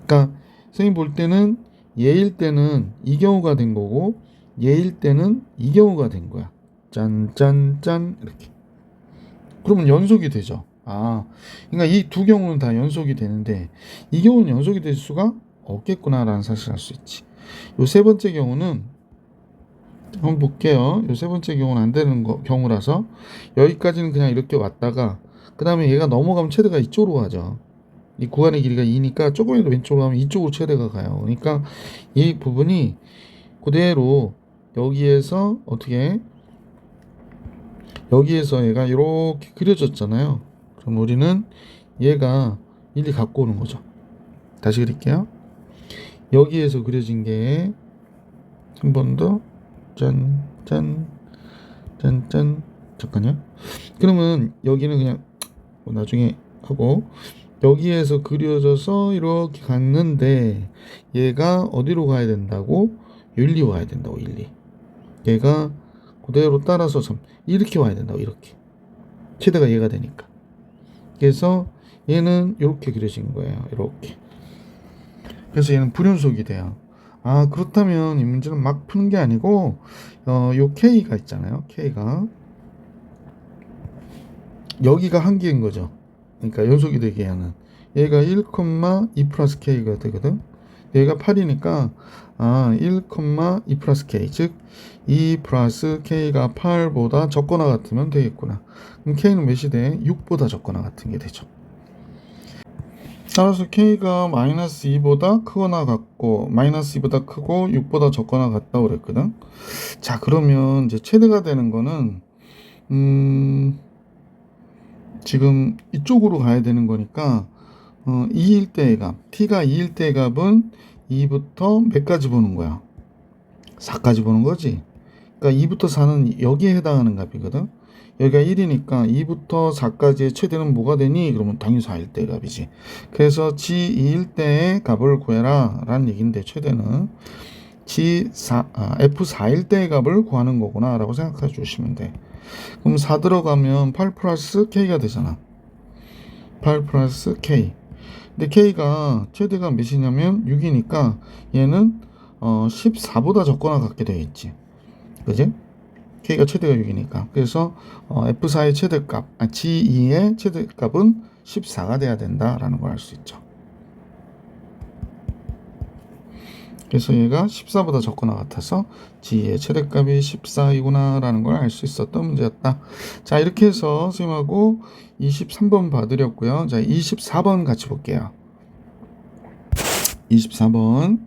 그러니까 선생님 볼 때는 얘일 때는 이 경우가 된 거고 얘일 때는 이 경우가 된 거야. 짠짠짠 이렇게. 그러면 연속이 되죠. 그러니까 이 두 경우는 다 연속이 되는데 이 경우는 연속이 될 수가 없겠구나라는 사실을 알 수 있지. 요 세 번째 경우는 한번 볼게요. 요 세 번째 경우는 안 되는 경우라서 여기까지는 그냥 이렇게 왔다가 그 다음에 얘가 넘어가면 최대가 이쪽으로 가죠. 이 구간의 길이가 2니까 조금이라도 왼쪽으로 가면 이쪽으로 최대가 가요. 그러니까 이 부분이 그대로 여기에서 어떻게 여기에서 얘가 이렇게 그려졌잖아요. 그럼 우리는 얘가 일리 갖고 오는 거죠. 다시 그릴게요. 여기에서 그려진 게 한 번 더 짠 잠깐요. 그러면 여기는 그냥 나중에 하고 여기에서 그려져서 이렇게 갔는데 얘가 어디로 가야 된다고? 일리 와야 된다고. 일리. 얘가 그대로 따라서 이렇게 와야 된다고. 이렇게 최대가 얘가 되니까. 그래서 얘는 이렇게 그려진 거예요. 이렇게. 그래서 얘는 불연속이 돼요. 그렇다면 이 문제는 막 푸는 게 아니고 요 K가 있잖아요. K가 여기가 한계인 거죠. 그러니까 연속이 되게 하는 얘가 1,2 플러스 K가 되거든. 얘가 8이니까 1,2 플러스 K 즉 2 플러스 K가 8보다 적거나 같으면 되겠구나. 그럼 K는 몇이 돼? 6보다 적거나 같은 게 되죠. 따라서 K가 마이너스 2보다 크거나 같고 마이너스 2보다 크고 6보다 적거나 같다고 그랬거든. 자, 그러면 이제 최대가 되는 거는 지금 이쪽으로 가야 되는 거니까 2일 때의 값 T가 2일 때의 값은 2부터 몇 가지 보는 거야? 4까지 보는 거지. 그러니까 2부터 4는 여기에 해당하는 값이거든. 여기가 1이니까 2부터 4까지의 최대는 뭐가 되니? 그러면 당연히 4일 때의 값이지. 그래서 G2일 때의 값을 구해라 라는 얘기인데 최대는 F4일 때의 값을 구하는 거구나 라고 생각해 주시면 돼. 그럼 4 들어가면 8 플러스 K가 되잖아. 8 플러스 K. 근데 K가 최대가 몇이냐면 6이니까 얘는 14보다 적거나 같게 되어있지. 그지? K가 최대가 6이니까. 그래서 F4의 최대값, G2의 최대값은 14가 돼야 된다라는 걸 알 수 있죠. 그래서 얘가 14보다 적거나 같아서 G의 최대값이 14이구나 라는 걸 알 수 있었던 문제였다. 자, 이렇게 해서 선생님하고 23번 봐드렸고요. 자, 24번 같이 볼게요. 24번.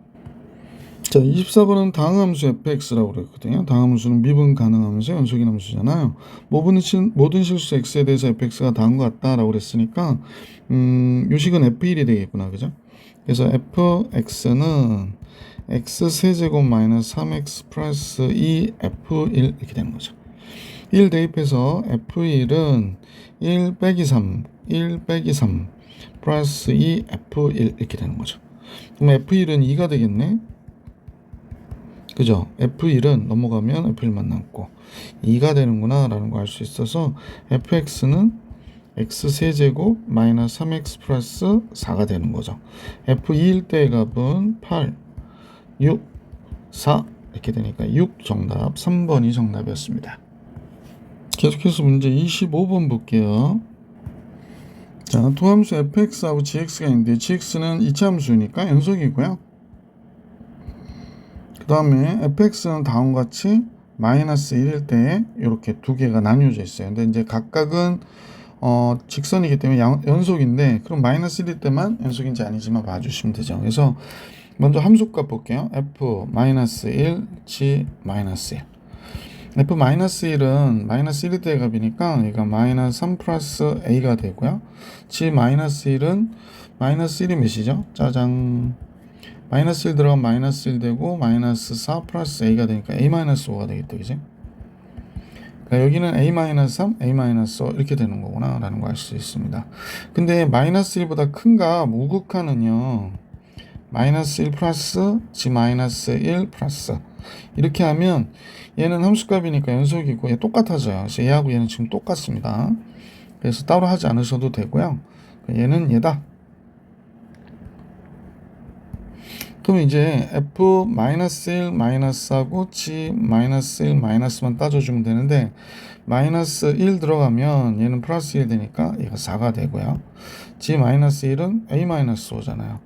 자, 24번은 당함수 fx라고 그랬거든요. 당함수는 미분 가능하면서 연속인 함수잖아요. 모든 실수 x에 대해서 fx가 다음과 같다라고 그랬으니까 요식은 f1이 되겠구나. 그죠? 그래서 fx는 x 세제곱 마이너스 3x 플러스 2 f1 이렇게 되는 거죠. 1 대입해서 f1은 1 빼기 3 플러스 2 f1 이렇게 되는 거죠. 그럼 f1은 2가 되겠네. 그죠? F1은 넘어가면 F1만 남고 2가 되는구나 라는 거 알 수 있어서 fx는 x 세제곱 마이너스 3x 플러스 4가 되는 거죠. F2일 때의 값은 8, 6, 4 이렇게 되니까 6 정답, 3번이 정답이었습니다. 계속해서 문제 25번 볼게요. 자, 도함수 fx하고 gx가 있는데 gx는 이차함수니까 연속이고요. 그 다음에 fx는 다음과 같이 마이너스 1일 때 이렇게 두 개가 나뉘어져 있어요. 근데 이제 각각은 직선이기 때문에 연속인데 그럼 마이너스 1일 때만 연속인지 아니지만 봐주시면 되죠. 그래서 먼저 함수값 볼게요. f 마이너스 1, g 마이너스 1. f 마이너스 1은 마이너스 1일 때의 값이니까 얘가 마이너스 3 플러스 a가 되고요. g 마이너스 1은 마이너스 1이 몇이죠? 짜잔. 마이너스 1 들어가면 마이너스 1 되고 마이너스 4 플러스 a가 되니까 a 마이너스 5가 되겠다. 그지? 그러니까 여기는 a 마이너스 3, a 마이너스 5 이렇게 되는 거구나 라는 거 알 수 있습니다. 근데 마이너스 1보다 큰 값 우극한은요 마이너스 1 플러스 g 마이너스 1 플러스 이렇게 하면 얘는 함수값이니까 연속이고 얘 똑같아져요. 그래서 얘하고 얘는 지금 똑같습니다. 그래서 따로 하지 않으셔도 되고요. 얘는 얘다. 그럼 이제 f-1 마이너스하고 g-1 마이너스만 따져주면 되는데 마이너스 1 들어가면 얘는 플러스 1 되니까 얘가 4가 되고요. g 마이너스 1은 a 마이너스 5잖아요.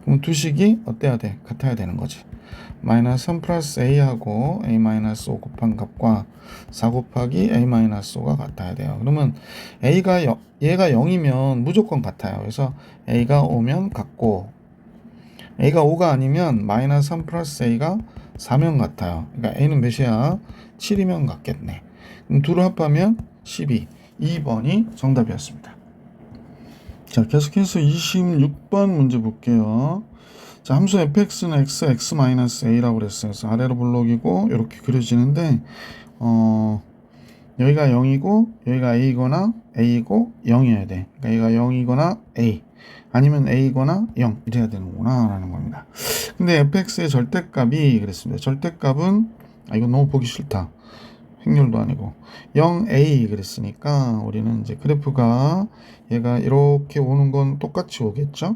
그럼 두 식이 어때야 돼? 같아야 되는 거지. 마이너스 3 플러스 a하고 a 마이너스 5 곱한 값과 4 곱하기 a 마이너스 5가 같아야 돼요. 그러면 얘가 0이면 무조건 같아요. 그래서 a가 5면 같고 a가 5가 아니면 마이너스 3 플러스 a가 4면 같아요. 그러니까 a는 몇이야? 7이면 같겠네. 그럼 둘을 합하면 12. 2번이 정답이었습니다. 자, 계속해서 26번 문제 볼게요. 자, 함수 fx는 x-a라고 그랬어요. 그래서 아래로 블록이고 이렇게 그려지는데 여기가 0이고 여기가 a이거나 a이고 0이어야 돼. 그러니까 얘가 0이거나 a 아니면 a이거나 0 이래야 되는구나 라는 겁니다. 근데 fx의 절대값이 그랬습니다. 절대값은 이거 너무 보기 싫다. 확률도 아니고 0a 그랬으니까 우리는 이제 그래프가 얘가 이렇게 오는 건 똑같이 오겠죠.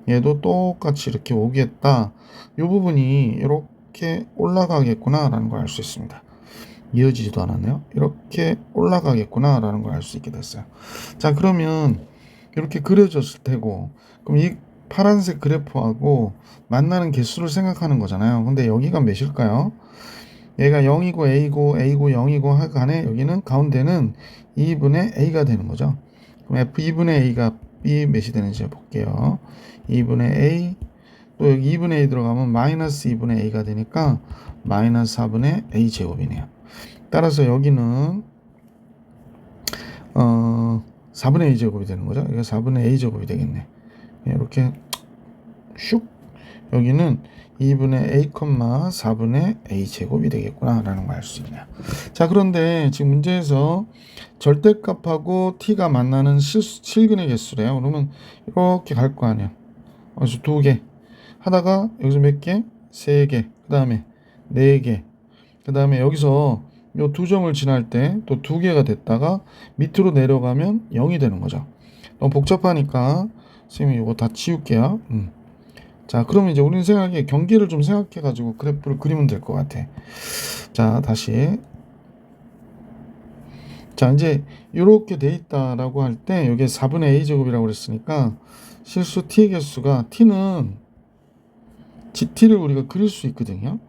얘도 똑같이 이렇게 오겠다. 이 부분이 이렇게 올라가겠구나 라는 걸 알 수 있습니다. 이어지지도 않았네요. 이렇게 올라가겠구나 라는 걸 알 수 있게 됐어요. 자, 그러면 이렇게 그려졌을 테고 그럼 이 파란색 그래프하고 만나는 개수를 생각하는 거잖아요. 근데 여기가 몇일까요? 얘가 0이고 a고 0이고 하간에 여기는 가운데는 2분의 a가 되는 거죠. 그럼 f 2분의 a가 b 몇이 되는지 볼게요. 2분의 a 또 여기 2분의 a 들어가면 마이너스 2분의 a가 되니까 마이너스 4분의 a 제곱이네요. 따라서 여기는 4분의 a 제곱이 되는 거죠. 이거 4분의 a 제곱이 되겠네. 이렇게 슉 여기는 2분의 a, 4분의 a 제곱이 되겠구나 라는 걸 알 수 있네요. 자, 그런데 지금 문제에서 절대값하고 t가 만나는 실근의 개수래요. 그러면 이렇게 갈 거 아니야. 그래서 2개 하다가 여기서 몇 개? 3개 그 다음에 4개 그 다음에 여기서 요 두 점을 지날 때 또 2개가 됐다가 밑으로 내려가면 0이 되는 거죠. 너무 복잡하니까 선생님이 이거 다 지울게요. 자, 그러면 이제 우리는 생각에 경계를 좀 생각해 가지고 그래프를 그리면 될 것 같아. 자, 다시. 자, 이제 이렇게 돼 있다라고 할 때 여기에 4분의 a 제곱이라고 그랬으니까 실수 t의 개수가 t는 gt를 우리가 그릴 수 있거든요.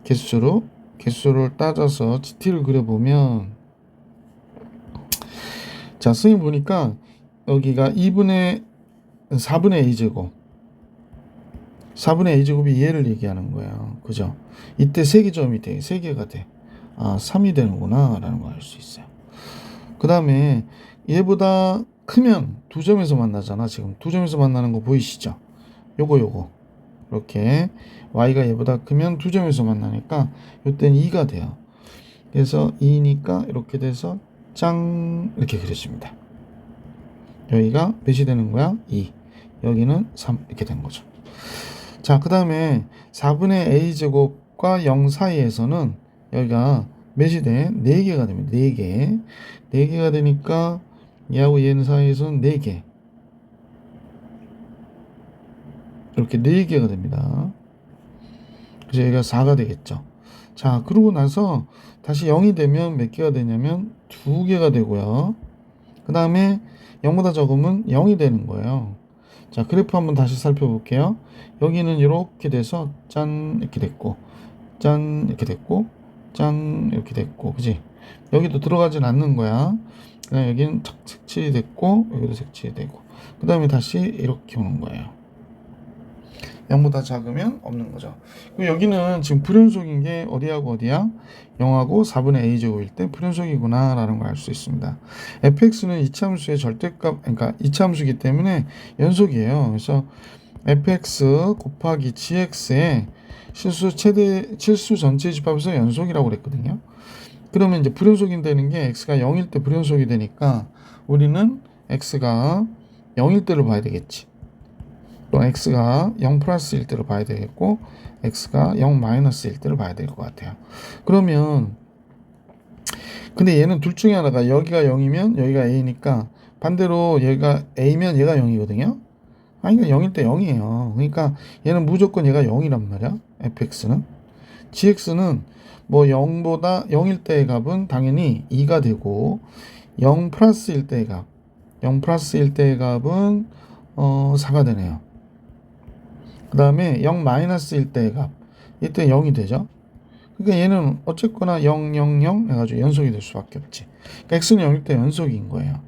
개수를 따져서 gt를 그려보면 자, 선생님 보니까 여기가 4분의 a 제곱 4분의 a 제곱이 얘를 얘기하는 거예요. 그죠? 이때 세기점이 돼. 3개가 돼. 3이 되는구나 라는 걸 알 수 있어요. 그 다음에 얘보다 크면 두 점에서 만나잖아. 지금 두 점에서 만나는 거 보이시죠? 요거 이렇게 y가 얘보다 크면 두 점에서 만나니까 이때는 2가 돼요. 그래서 2니까 이렇게 돼서 짱 이렇게 그려집니다. 여기가 몇이 되는 거야? 2. 여기는 3 이렇게 되는 거죠. 자, 그 다음에 4분의 a 제곱과 0 사이에서는 여기가 몇이 돼? 4개가 됩니다. 4개. 4개가 되니까 얘하고 얘는 사이에서는 4개. 이렇게 4개가 됩니다. 그래서 여기가 4가 되겠죠. 자, 그러고 나서 다시 0이 되면 몇 개가 되냐면 2개가 되고요. 그 다음에 0보다 적으면 0이 되는 거예요. 자, 그래프 한번 다시 살펴볼게요. 여기는 이렇게 돼서 짠 이렇게 됐고 짠 이렇게 됐고 짠 이렇게 됐고 그지? 여기도 들어가진 않는 거야. 그냥 여기는 탁 색칠이 됐고 여기도 색칠이 되고 그 다음에 다시 이렇게 오는 거예요. 0보다 작으면 없는 거죠. 그리고 여기는 지금 불연속인 게 어디하고 어디야? 0하고 4분의 a 제곱일 때 불연속이구나 라는 걸 알 수 있습니다. fx는 이차함수의 절대값, 그러니까 이차함수이기 때문에 연속이에요. 그래서 fx 곱하기 gx의 실수 전체 집합에서 연속이라고 그랬거든요. 그러면 이제 불연속이 되는 게 x가 0일 때 불연속이 되니까 우리는 x가 0일 때로 봐야 되겠지. 또 x가 0 플러스일 때로 봐야 되겠고 x가 0 마이너스일 때로 봐야 될 것 같아요. 그러면 근데 얘는 둘 중에 하나가 여기가 0이면 여기가 a니까 반대로 얘가 a면 얘가 0이거든요. 그러니까 0일 때 0이에요. 그러니까 얘는 무조건 얘가 0이란 말이야. fx는. gx는 뭐 0보다 0일 때의 값은 당연히 2가 되고 0 플러스일 때의 값 0 플러스일 때의 값은 4가 되네요. 그 다음에 0 마이너스일 때의 값 이때 0이 되죠. 그러니까 얘는 어쨌거나 0, 0, 0 해가지고 연속이 될 수밖에 없지. 그러니까 x는 0일 때 연속인 거예요.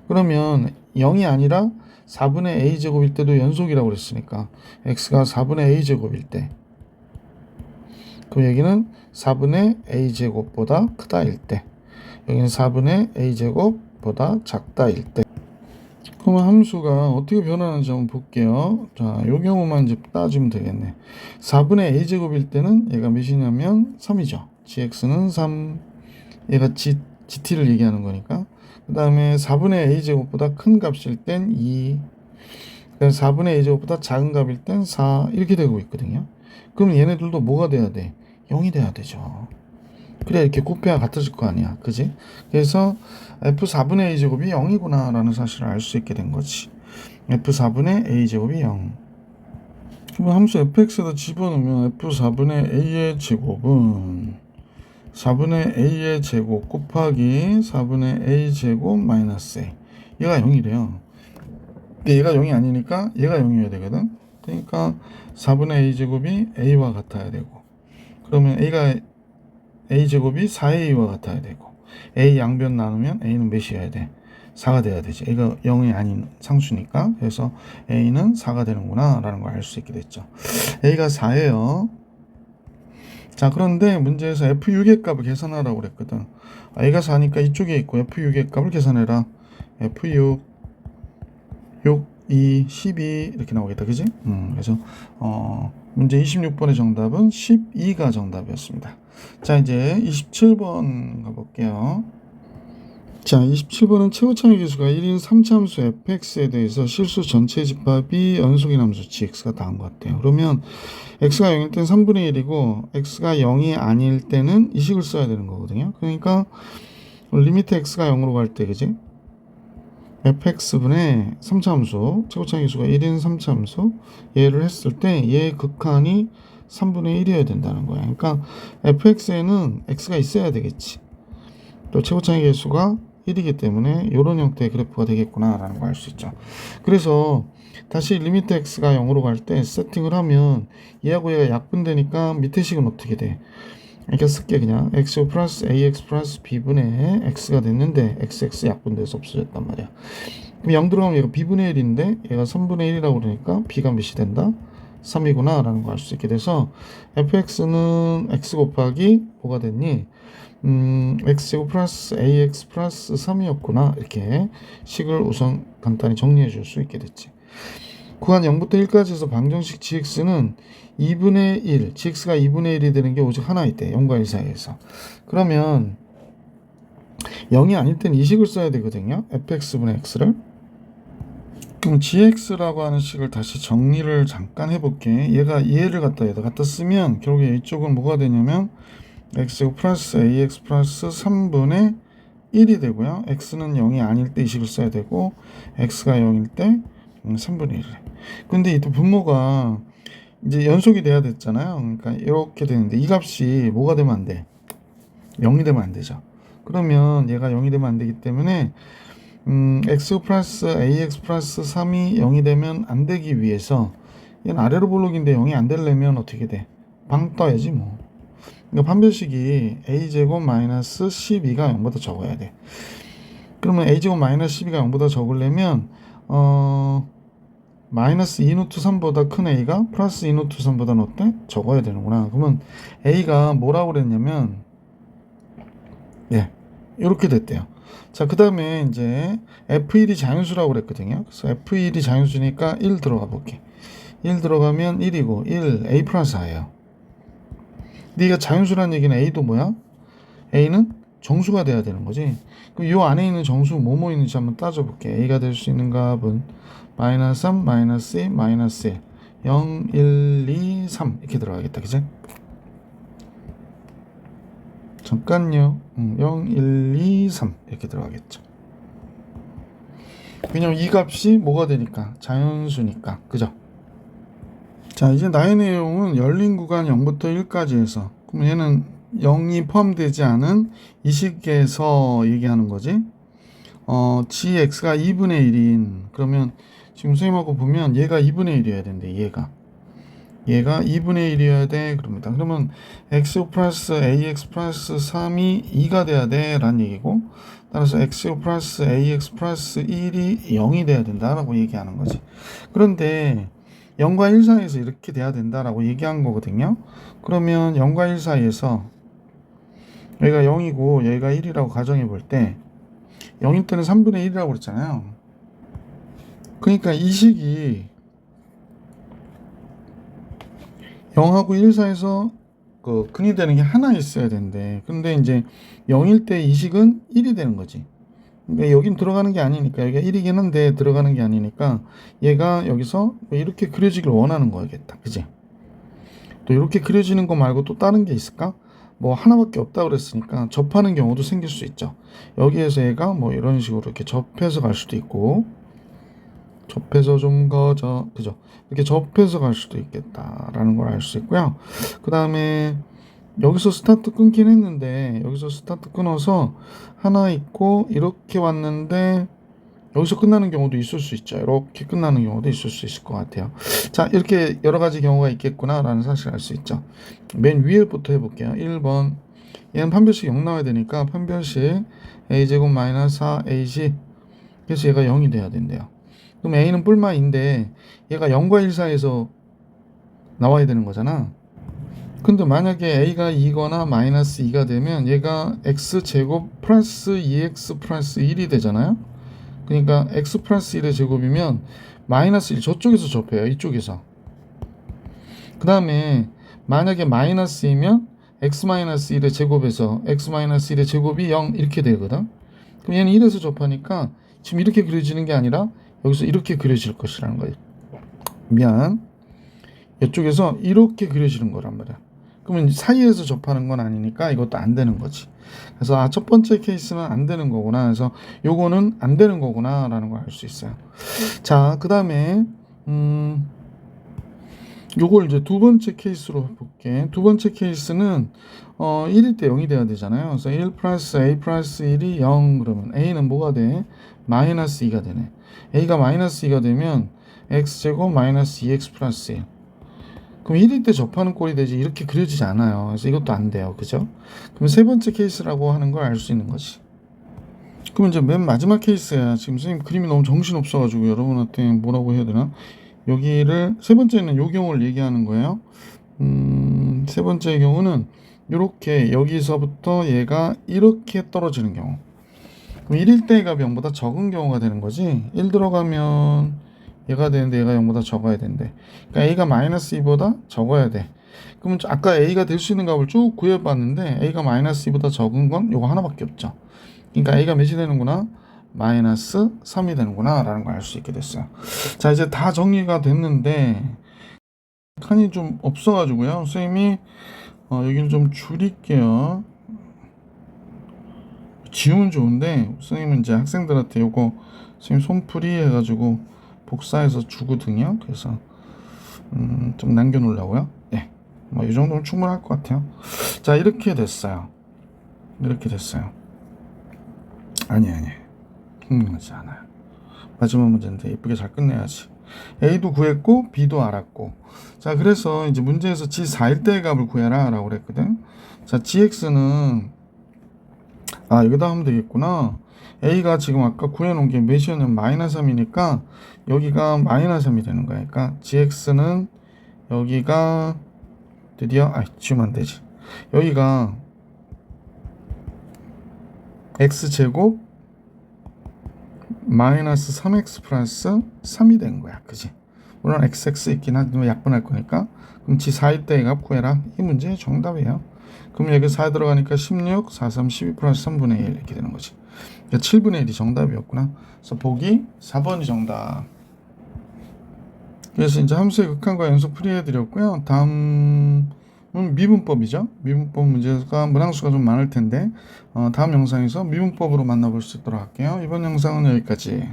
그러면 0이 아니라 4분의 a제곱일 때도 연속이라고 그랬으니까 x가 4분의 a제곱일 때 그럼 여기는 4분의 a제곱보다 크다일 때 여기는 4분의 a제곱보다 작다일 때 그러면 함수가 어떻게 변하는지 한번 볼게요. 자, 요 경우만 이제 따지면 되겠네. 4분의 a제곱일 때는 얘가 몇이냐면 3이죠. gx는 3. 얘가 gt를 얘기하는 거니까. 그 다음에 4분의 a제곱보다 큰 값일 땐 2. 4분의 a제곱보다 작은 값일 땐 4. 이렇게 되고 있거든요. 그럼 얘네들도 뭐가 돼야 돼? 0이 돼야 되죠. 그래 이렇게 곱해야 같아질 거 아니야. 그지? 그래서 f4분의 a제곱이 0이구나 라는 사실을 알 수 있게 된 거지. f4분의 a제곱이 0. 그럼 함수 fx에다 집어넣으면 f4분의 a의 제곱은 4분의 a의 제곱 곱하기 4분의 a제곱 마이너스 a. 얘가 0이래요. 근데 얘가 0이 아니니까 얘가 0이어야 되거든. 그러니까 4분의 a제곱이 a와 같아야 되고 그러면 a제곱이 4a와 같아야 되고 a 양변 나누면 a는 몇이어야 돼? 4가 돼야 되지. a가 0이 아닌 상수니까. 그래서 a는 4가 되는구나 라는 걸 알 수 있게 됐죠. a가 4예요. 자, 그런데 문제에서 f6의 값을 계산하라고 그랬거든. a가 4니까 이쪽에 있고 f6의 값을 계산해라. f6 6, 2, 12 이렇게 나오겠다. 그지? 그래서 문제 26번의 정답은 12가 정답이었습니다. 자, 이제 27번 가볼게요. 자, 27번은 최고차의 계수가 1인 3차함수 fx에 대해서 실수 전체 집합이 연속인 함수 gx가 다음 것 같아요. 그러면 x가 0일 때는 3분의 1이고 x가 0이 아닐 때는 이 식을 써야 되는 거거든요. 그러니까 리미트 x가 0으로 갈 때 그지? fx분의 3차함수 최고차의 계수가 1인 3차함수 얘를 했을 때 얘의 극한이 3분의 1이어야 된다는 거야. 그러니까 fx에는 x가 있어야 되겠지. 또 최고차의 계수가 1이기 때문에 이런 형태의 그래프가 되겠구나 라는 걸 알 수 있죠. 그래서 다시 리미트 x가 0으로 갈 때 세팅을 하면 얘하고 얘가 약분되니까 밑에 식은 어떻게 돼? 이렇게 쓸게 그냥 x 플러스 ax 플러스 b분의 x가 됐는데 xx 약분돼서 없어졌단 말이야. 그럼 0 들어가면 얘가 b분의 1인데 얘가 3분의 1이라고 그러니까 b가 몇이 된다? 3이구나 라는 걸 알 수 있게 돼서 fx는 x 곱하기 뭐가 됐니? x제곱 플러스 ax 플러스 3이었구나 이렇게 식을 우선 간단히 정리해 줄 수 있게 됐지. 구간 0부터 1까지 해서 방정식 gx는 2분의 1, gx가 2분의 1이 되는 게 오직 하나 있대. 0과 1 사이에서. 그러면 0이 아닐 땐 이 식을 써야 되거든요. fx분의 x를. 그럼 gx라고 하는 식을 다시 정리를 잠깐 해볼게. 얘를 갖다 쓰면 결국에 이쪽은 뭐가 되냐면 x제곱 플러스 ax 플러스 3분의 1이 되고요. x는 0이 아닐 때 이 식을 써야 되고 x가 0일 때 3분의 1이래. 근데 이 또 분모가 이제 연속이 돼야 됐잖아요. 그러니까 이렇게 되는데 이 값이 뭐가 되면 안 돼? 0이 되면 안 되죠. 그러면 얘가 0이 되면 안 되기 때문에 x 플러스 ax 플러스 3이 0이 되면 안 되기 위해서 얘는 아래로 볼록인데 0이 안 되려면 어떻게 돼? 방 떠야지 뭐. 그러니까 판별식이 a제곱 마이너스 12가 0보다 적어야 돼. 그러면 a제곱 마이너스 12가 0보다 적으려면 마이너스 2루트 3보다 큰 a가 플러스 2루트 3보다는 어때? 적어야 되는구나. 그러면 a가 뭐라고 그랬냐면 이렇게 됐대요. 자, 그 다음에 이제 f1이 자연수라고 그랬거든요. 그래서 f1이 자연수니까 1 들어가 볼게. 1 들어가면 1이고 1 a 플러스 4예요. 근데 이게 자연수라는 얘기는 a도 뭐야? a는 정수가 돼야 되는 거지. 그럼 이 안에 있는 정수 뭐뭐 있는지 한번 따져볼게. a가 될 수 있는 값은 마이너스 3, 마이너스 2, 마이너스 1, 0, 1, 2, 3 이렇게 들어가겠다. 그치? 잠깐요. 0, 1, 2, 3 이렇게 들어가겠죠. 왜냐면 이 값이 뭐가 되니까? 자연수니까. 그죠? 자, 이제 나의 내용은 열린 구간 0부터 1까지 해서 그럼 얘는 0이 포함되지 않은 이 식에서 얘기하는 거지. gx가 2분의 1인 그러면 지금 선생님하고 보면 얘가 2분의 1이어야 된대. 얘가 2분의 1이어야 돼. 그럽니다. 그러면 x 플러스 ax 플러스 3이 2가 돼야 돼 라는 얘기고, 따라서 x 플러스 ax 플러스 1이 0이 돼야 된다라고 얘기하는 거지. 그런데 0과 1 사이에서 이렇게 돼야 된다라고 얘기한 거거든요. 그러면 0과 1 사이에서 여기가 0이고 여기가 1이라고 가정해 볼 때 0일 때는 3분의 1이라고 그랬잖아요. 그러니까 이 식이 0하고 1 사이에서 근이 되는 게 하나 있어야 되는데, 근데 이제 0일 때 이 식은 1이 되는 거지. 그러니까 여긴 들어가는 게 아니니까, 여기가 1이긴 한데 들어가는 게 아니니까 얘가 여기서 이렇게 그려지길 원하는 거겠다. 그지? 또 이렇게 그려지는 거 말고 또 다른 게 있을까? 뭐 하나밖에 없다 그랬으니까 접하는 경우도 생길 수 있죠. 여기에서 얘가 뭐 이런 식으로 이렇게 접해서 갈 수도 있고, 접해서 좀 거저, 그죠? 이렇게 접해서 갈 수도 있겠다라는 걸 알 수 있고요. 그 다음에 여기서 스타트 끊긴 했는데, 여기서 스타트 끊어서 하나 있고 이렇게 왔는데 여기서 끝나는 경우도 있을 수 있죠. 이렇게 끝나는 경우도 있을 수 있을 것 같아요. 자, 이렇게 여러 가지 경우가 있겠구나라는 사실을 알 수 있죠. 맨 위에부터 해볼게요. 1번. 얘는 판별식 0 나와야 되니까 판별식 a제곱 마이너스 4ac, 그래서 얘가 0이 돼야 된대요. 그럼 a는 뿔마인데 얘가 0과 1 사이에서 나와야 되는 거잖아. 근데 만약에 a가 2거나 마이너스 2가 되면 얘가 x제곱 플러스 2x 플러스 1이 되잖아요. 그러니까 x 플러스 1의 제곱이면 마이너스 1 저쪽에서 접해요. 이쪽에서. 그 다음에 만약에 마이너스이면 x 마이너스 1의 제곱에서 x 마이너스 1의 제곱이 0 이렇게 되거든. 그럼 얘는 1에서 접하니까 지금 이렇게 그려지는 게 아니라 여기서 이렇게 그려질 것이라는 거예요. 미안. 이쪽에서 이렇게 그려지는 거란 말이야. 그러면 사이에서 접하는 건 아니니까 이것도 안 되는 거지. 그래서 첫 번째 케이스는 안 되는 거구나. 그래서 요거는 안 되는 거구나 라는 걸 알 수 있어요. 자, 그 다음에 요걸 이제 두 번째 케이스로 볼게. 두 번째 케이스는 1일 때 0이 돼야 되잖아요. 그래서 1 플러스 a 플러스 1이 0 그러면 a는 뭐가 돼? 마이너스 2가 되네. a가 마이너스 2가 되면 x제곱 마이너스 2x 플러스 1. 그럼 1일 때 접하는 꼴이 되지 이렇게 그려지지 않아요. 그래서 이것도 안 돼요. 그죠? 그럼 세 번째 케이스라고 하는 걸 알 수 있는 거지. 그럼 이제 맨 마지막 케이스야. 지금 선생님 그림이 너무 정신없어가지고 여러분한테 뭐라고 해야 되나? 여기를 세 번째는 요 경우를 얘기하는 거예요. 세 번째 경우는 이렇게 여기서부터 얘가 이렇게 떨어지는 경우. 그럼 1일 때 값이 0보다 적은 경우가 되는 거지. 1 들어가면 얘가 되는데 얘가 0보다 적어야 된대. 그러니까 a가 마이너스 2보다 적어야 돼. 그러면 아까 a가 될 수 있는 값을 쭉 구해봤는데 a가 마이너스 2보다 적은 건 요거 하나밖에 없죠. 그러니까 a가 몇이 되는구나? 마이너스 3이 되는구나 라는 걸 알 수 있게 됐어요. 자, 이제 다 정리가 됐는데 칸이 좀 없어가지고요. 선생님이 여기는 좀 줄일게요. 지우면 좋은데 선생님은 이제 학생들한테 요거 선생님 손풀이 해가지고 복사해서 주거든요. 그래서 좀 남겨놓으려고요. 네, 뭐 이 정도면 충분할 것 같아요. 자, 이렇게 됐어요. 이렇게 됐어요. 아니 흥미하지 않아요. 마지막 문제인데 예쁘게 잘 끝내야지. A도 구했고 B도 알았고. 자, 그래서 이제 문제에서 G4일 때의 값을 구해라 라고 그랬거든. 자, GX는 여기다 하면 되겠구나. A가 지금 아까 구해놓은 게 몇이었냐면 마이너스 3이니까 여기가 마이너스 3이 되는 거야. 그러니까 GX는 여기가 드디어 지우면 안 되지. 여기가 X제곱 마이너스 3x 플러스 3이 된 거야. 그지? 물론 XX 있긴 하지만 약분할 거니까. 그럼 G4일 때의 값 구해라. 이 문제의 정답이에요. 그럼 여기 4 들어가니까 16, 4, 3, 12 플러스 3분의 1 이렇게 되는 거지. 그러니까 7분의 1이 정답이었구나. 그래서 보기 4번이 정답. 그래서 이제 함수의 극한과 연속 풀이해드렸고요. 다음은 미분법이죠. 미분법 문제가 문항수가 좀 많을 텐데 다음 영상에서 미분법으로 만나볼 수 있도록 할게요. 이번 영상은 여기까지.